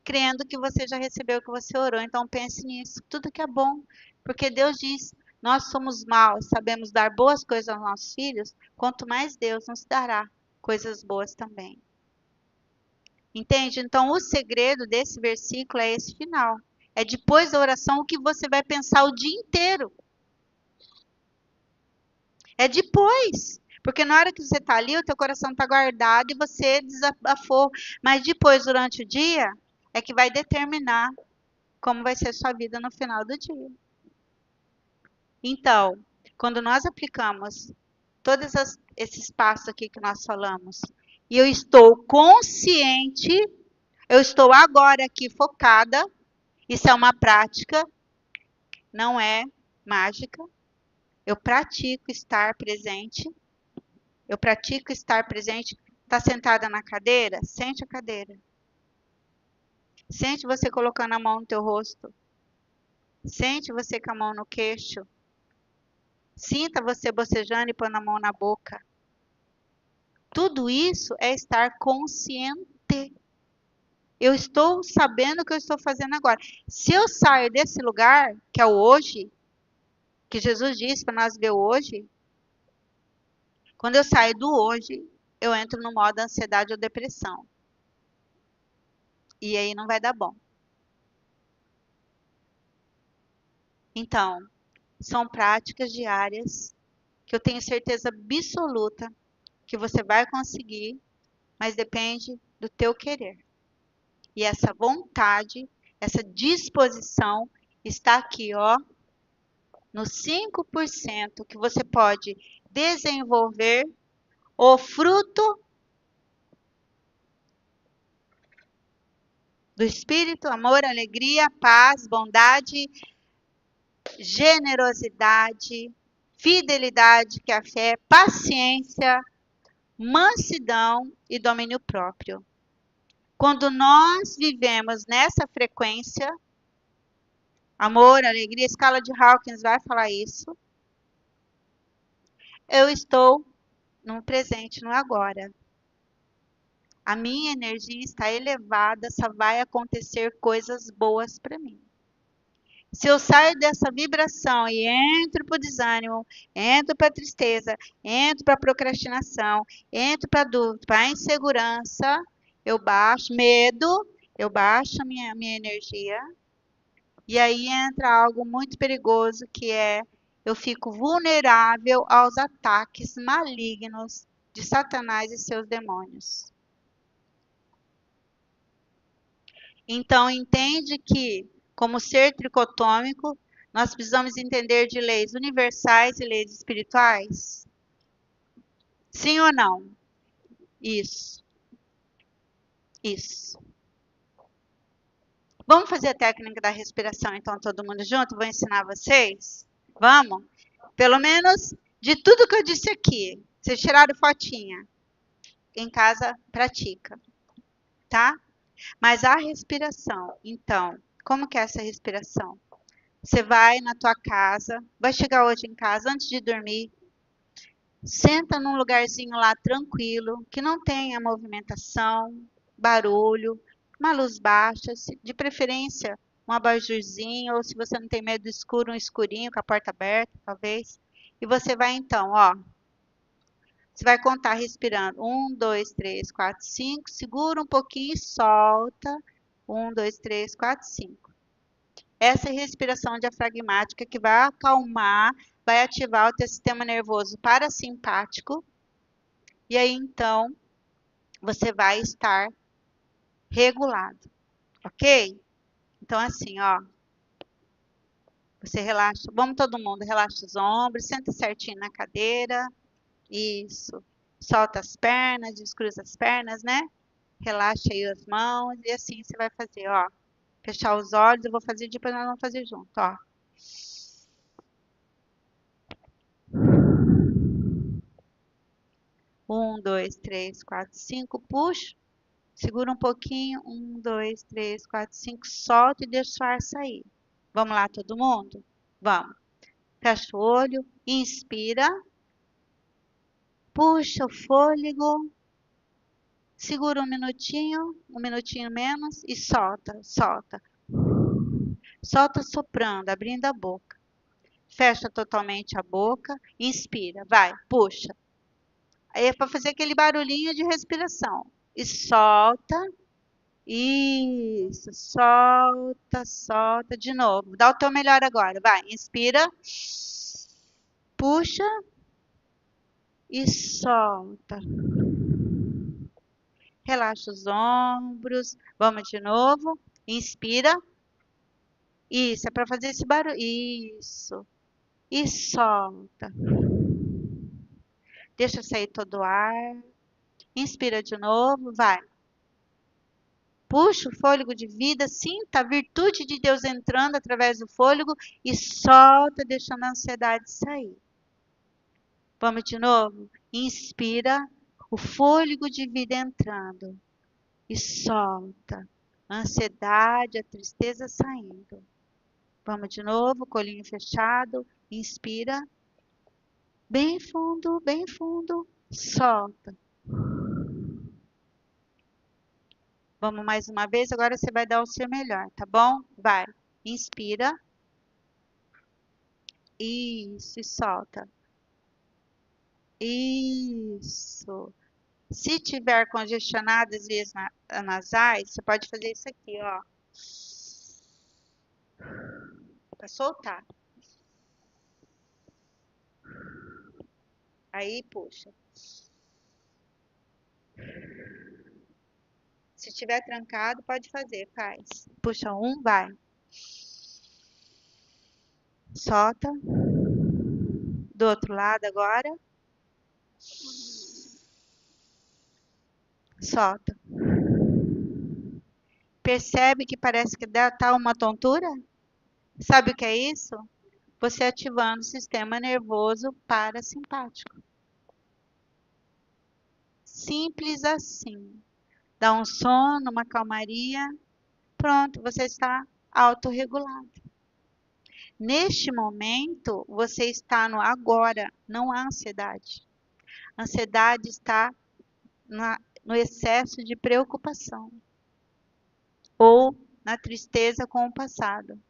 Crendo que você já recebeu o que você orou. Então pense nisso. Tudo que é bom. Porque Deus diz, nós somos maus, sabemos dar boas coisas aos nossos filhos, quanto mais Deus nos dará coisas boas também. Entende? Então o segredo desse versículo é esse final. É depois da oração o que você vai pensar o dia inteiro. É depois. Porque na hora que você está ali, o teu coração está guardado e você desabafou. Mas depois, durante o dia, é que vai determinar como vai ser sua vida no final do dia. Então, quando nós aplicamos todos esses passos aqui que nós falamos, e eu estou consciente, eu estou agora aqui focada, isso é uma prática, não é mágica. Eu pratico estar presente. Eu pratico estar presente. Está sentada na cadeira? Sente a cadeira. Sente você colocando a mão no teu rosto. Sente você com a mão no queixo. Sinta você bocejando e pondo a mão na boca. Tudo isso é estar consciente. Eu estou sabendo o que eu estou fazendo agora. Se eu saio desse lugar, que é o hoje, que Jesus disse para nós ver o hoje, quando eu saio do hoje, eu entro no modo ansiedade ou depressão. E aí não vai dar bom. Então, são práticas diárias que eu tenho certeza absoluta que você vai conseguir, mas depende do teu querer. E essa vontade, essa disposição está aqui, ó, no 5% que você pode desenvolver o fruto do Espírito, amor, alegria, paz, bondade, generosidade, fidelidade, que é a fé, paciência, mansidão e domínio próprio. Quando nós vivemos nessa frequência, amor, alegria, a escala de Hawkins vai falar isso, eu estou no presente, no agora. A minha energia está elevada, só vai acontecer coisas boas para mim. Se eu saio dessa vibração e entro para o desânimo, entro para a tristeza, entro para a procrastinação, entro para a dúvida, para a insegurança, eu baixo medo, eu baixo a minha energia. E aí entra algo muito perigoso, que é eu fico vulnerável aos ataques malignos de Satanás e seus demônios. Então, entende que, como ser tricotômico, nós precisamos entender de leis universais e leis espirituais? Sim ou não? Isso. Isso. Vamos fazer a técnica da respiração, então, todo mundo junto? Vou ensinar vocês? Vamos? Pelo menos de tudo que eu disse aqui. Vocês tiraram fotinha. Em casa, pratica. Tá? Mas a respiração, então, como que é essa respiração? Você vai na tua casa, vai chegar hoje em casa, antes de dormir, senta num lugarzinho lá tranquilo, que não tenha movimentação, barulho, uma luz baixa, de preferência um abajurzinho, ou se você não tem medo do escuro, um escurinho com a porta aberta, talvez. E você vai então, ó, você vai contar respirando. 1, 2, 3, 4, 5. Segura um pouquinho e solta. 1, 2, 3, 4, 5. Essa é a respiração diafragmática que vai acalmar, vai ativar o teu sistema nervoso parasimpático. E aí, então, você vai estar regulado. Ok? Então, assim, ó. Você relaxa. Vamos todo mundo. Relaxa os ombros. Senta certinho na cadeira. Isso. Solta as pernas, descruza as pernas, né? Relaxa aí as mãos e assim você vai fazer, ó. Fechar os olhos, eu vou fazer, depois nós vamos fazer junto, ó. Um, dois, três, quatro, cinco, puxa. Segura um pouquinho. 1, 2, 3, 4, 5. Solta e deixa o ar sair. Vamos lá, todo mundo? Vamos. Fecha o olho. Inspira. Puxa o fôlego. Segura um minutinho menos e solta, solta. Solta soprando, abrindo a boca. Fecha totalmente a boca. Inspira, vai, puxa. Aí é para fazer aquele barulhinho de respiração. E solta. Isso, solta, solta de novo. Dá o teu melhor agora, vai. Inspira. Puxa. E solta. Relaxa os ombros. Vamos de novo. Inspira. Isso, é para fazer esse barulho. Isso. E solta. Deixa sair todo o ar. Inspira de novo, vai. Puxa o fôlego de vida, sinta a virtude de Deus entrando através do fôlego e solta, deixando a ansiedade sair. Vamos de novo? Inspira o fôlego de vida entrando e solta. A ansiedade, a tristeza saindo. Vamos de novo, colinho fechado. Inspira. Bem fundo, solta. Vamos mais uma vez, agora você vai dar o seu melhor, tá bom? Vai. Inspira. Isso, e solta. Isso. Se tiver congestionado as vias nasais, você pode fazer isso aqui, ó. Para soltar. Aí, puxa. Se tiver trancado, pode fazer, faz. Puxa um, vai. Solta. Do outro lado agora. Solta. Percebe que parece que tá uma tontura? Sabe o que é isso? Você ativando o sistema nervoso parasimpático. Simples assim. Dá um sono, uma calmaria. Pronto, você está autorregulado. Neste momento, você está no agora, não há ansiedade. A ansiedade está no excesso de preocupação ou na tristeza com o passado.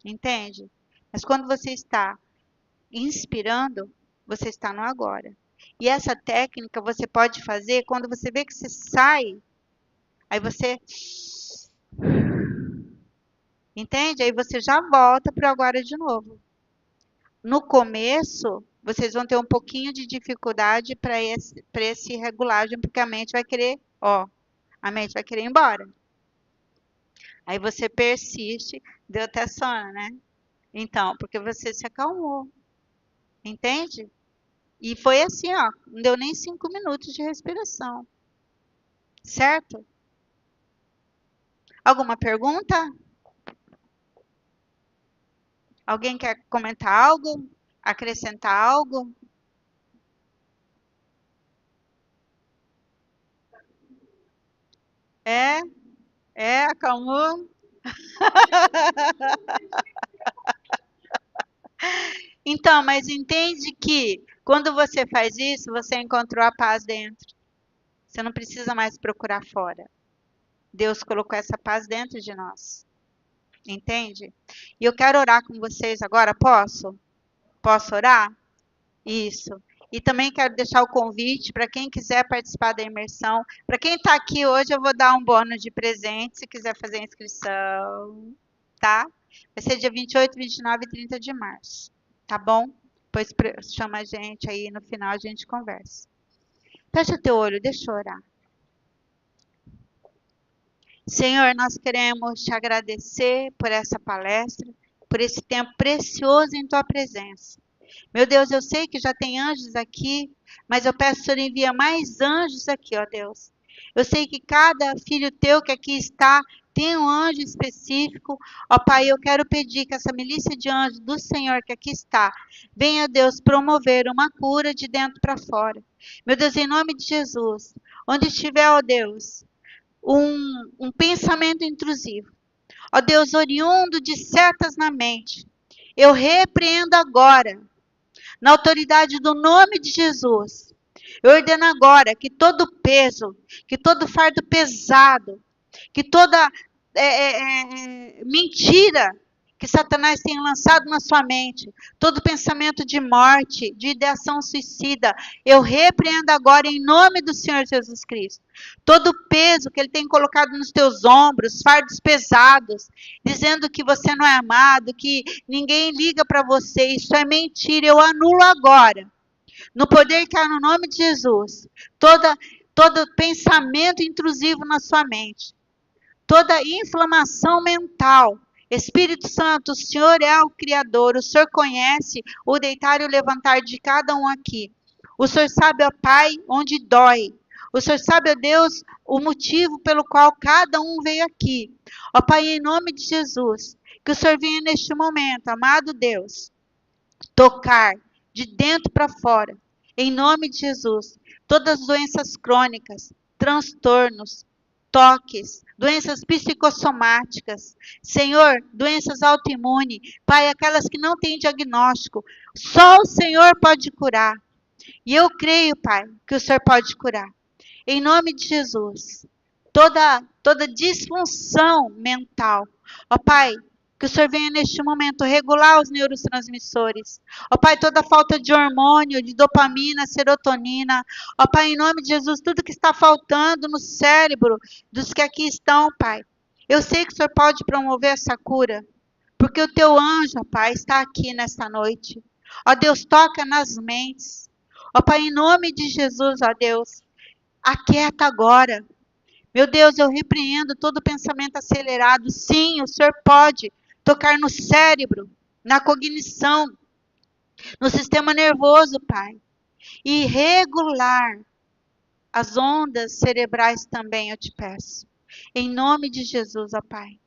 Entende? Mas quando você está inspirando, você está no agora. E essa técnica você pode fazer quando você vê que você sai, aí você... Entende? Aí você já volta para o agora de novo. No começo, vocês vão ter um pouquinho de dificuldade para esse regulagem, porque a mente vai querer, a mente vai querer ir embora. Aí você persiste, deu até sono, né? Então, porque você se acalmou. Entende? E foi assim, ó, não deu nem 5 minutos de respiração. Certo? Alguma pergunta? Alguém quer comentar algo? Acrescentar algo? Acalmou? Então, mas entende que quando você faz isso, você encontrou a paz dentro. Você não precisa mais procurar fora. Deus colocou essa paz dentro de nós. Entende? E eu quero orar com vocês agora, posso? Posso orar? Isso. E também quero deixar o convite para quem quiser participar da imersão. Para quem está aqui hoje, eu vou dar um bônus de presente, se quiser fazer a inscrição, tá? Vai ser dia 28, 29 e 30 de março, tá bom? Depois chama a gente aí, no final a gente conversa. Fecha teu olho, deixa eu orar. Senhor, nós queremos te agradecer por essa palestra, por esse tempo precioso em tua presença. Meu Deus, eu sei que já tem anjos aqui, mas eu peço que o Senhor envia mais anjos aqui, ó Deus. Eu sei que cada filho teu que aqui está tem um anjo específico. Ó Pai, eu quero pedir que essa milícia de anjos do Senhor que aqui está, venha, Deus, promover uma cura de dentro para fora. Meu Deus, em nome de Jesus, onde estiver, ó Deus, um pensamento intrusivo, ó Deus, oriundo de setas na mente, eu repreendo agora, na autoridade do nome de Jesus. Eu ordeno agora que todo peso, que todo fardo pesado, que toda mentira que Satanás tem lançado na sua mente, todo pensamento de morte, de ideação suicida, eu repreendo agora em nome do Senhor Jesus Cristo. Todo peso que ele tem colocado nos teus ombros, fardos pesados, dizendo que você não é amado, que ninguém liga para você, isso é mentira, eu anulo agora. No poder que há no nome de Jesus, todo pensamento intrusivo na sua mente, toda inflamação mental, Espírito Santo, o Senhor é o Criador, o Senhor conhece o deitar e o levantar de cada um aqui. O Senhor sabe, ó Pai, onde dói. O Senhor sabe, ó Deus, o motivo pelo qual cada um veio aqui. Ó Pai, em nome de Jesus, que o Senhor venha neste momento, amado Deus, tocar de dentro para fora, em nome de Jesus, todas as doenças crônicas, transtornos, toques, doenças psicossomáticas, Senhor, doenças autoimunes, Pai, aquelas que não têm diagnóstico, só o Senhor pode curar. E eu creio, Pai, que o Senhor pode curar. Em nome de Jesus, toda disfunção mental, ó Pai, que o Senhor venha neste momento regular os neurotransmissores. Ó Pai, toda falta de hormônio, de dopamina, serotonina. Ó Pai, em nome de Jesus, tudo que está faltando no cérebro dos que aqui estão, Pai. Eu sei que o Senhor pode promover essa cura, porque o teu anjo, ó Pai, está aqui nesta noite. Ó Deus, toca nas mentes. Ó Pai, em nome de Jesus, ó Deus, aquieta agora. Meu Deus, eu repreendo todo pensamento acelerado. Sim, o Senhor pode tocar no cérebro, na cognição, no sistema nervoso, Pai. E regular as ondas cerebrais também, eu te peço. Em nome de Jesus, ó Pai.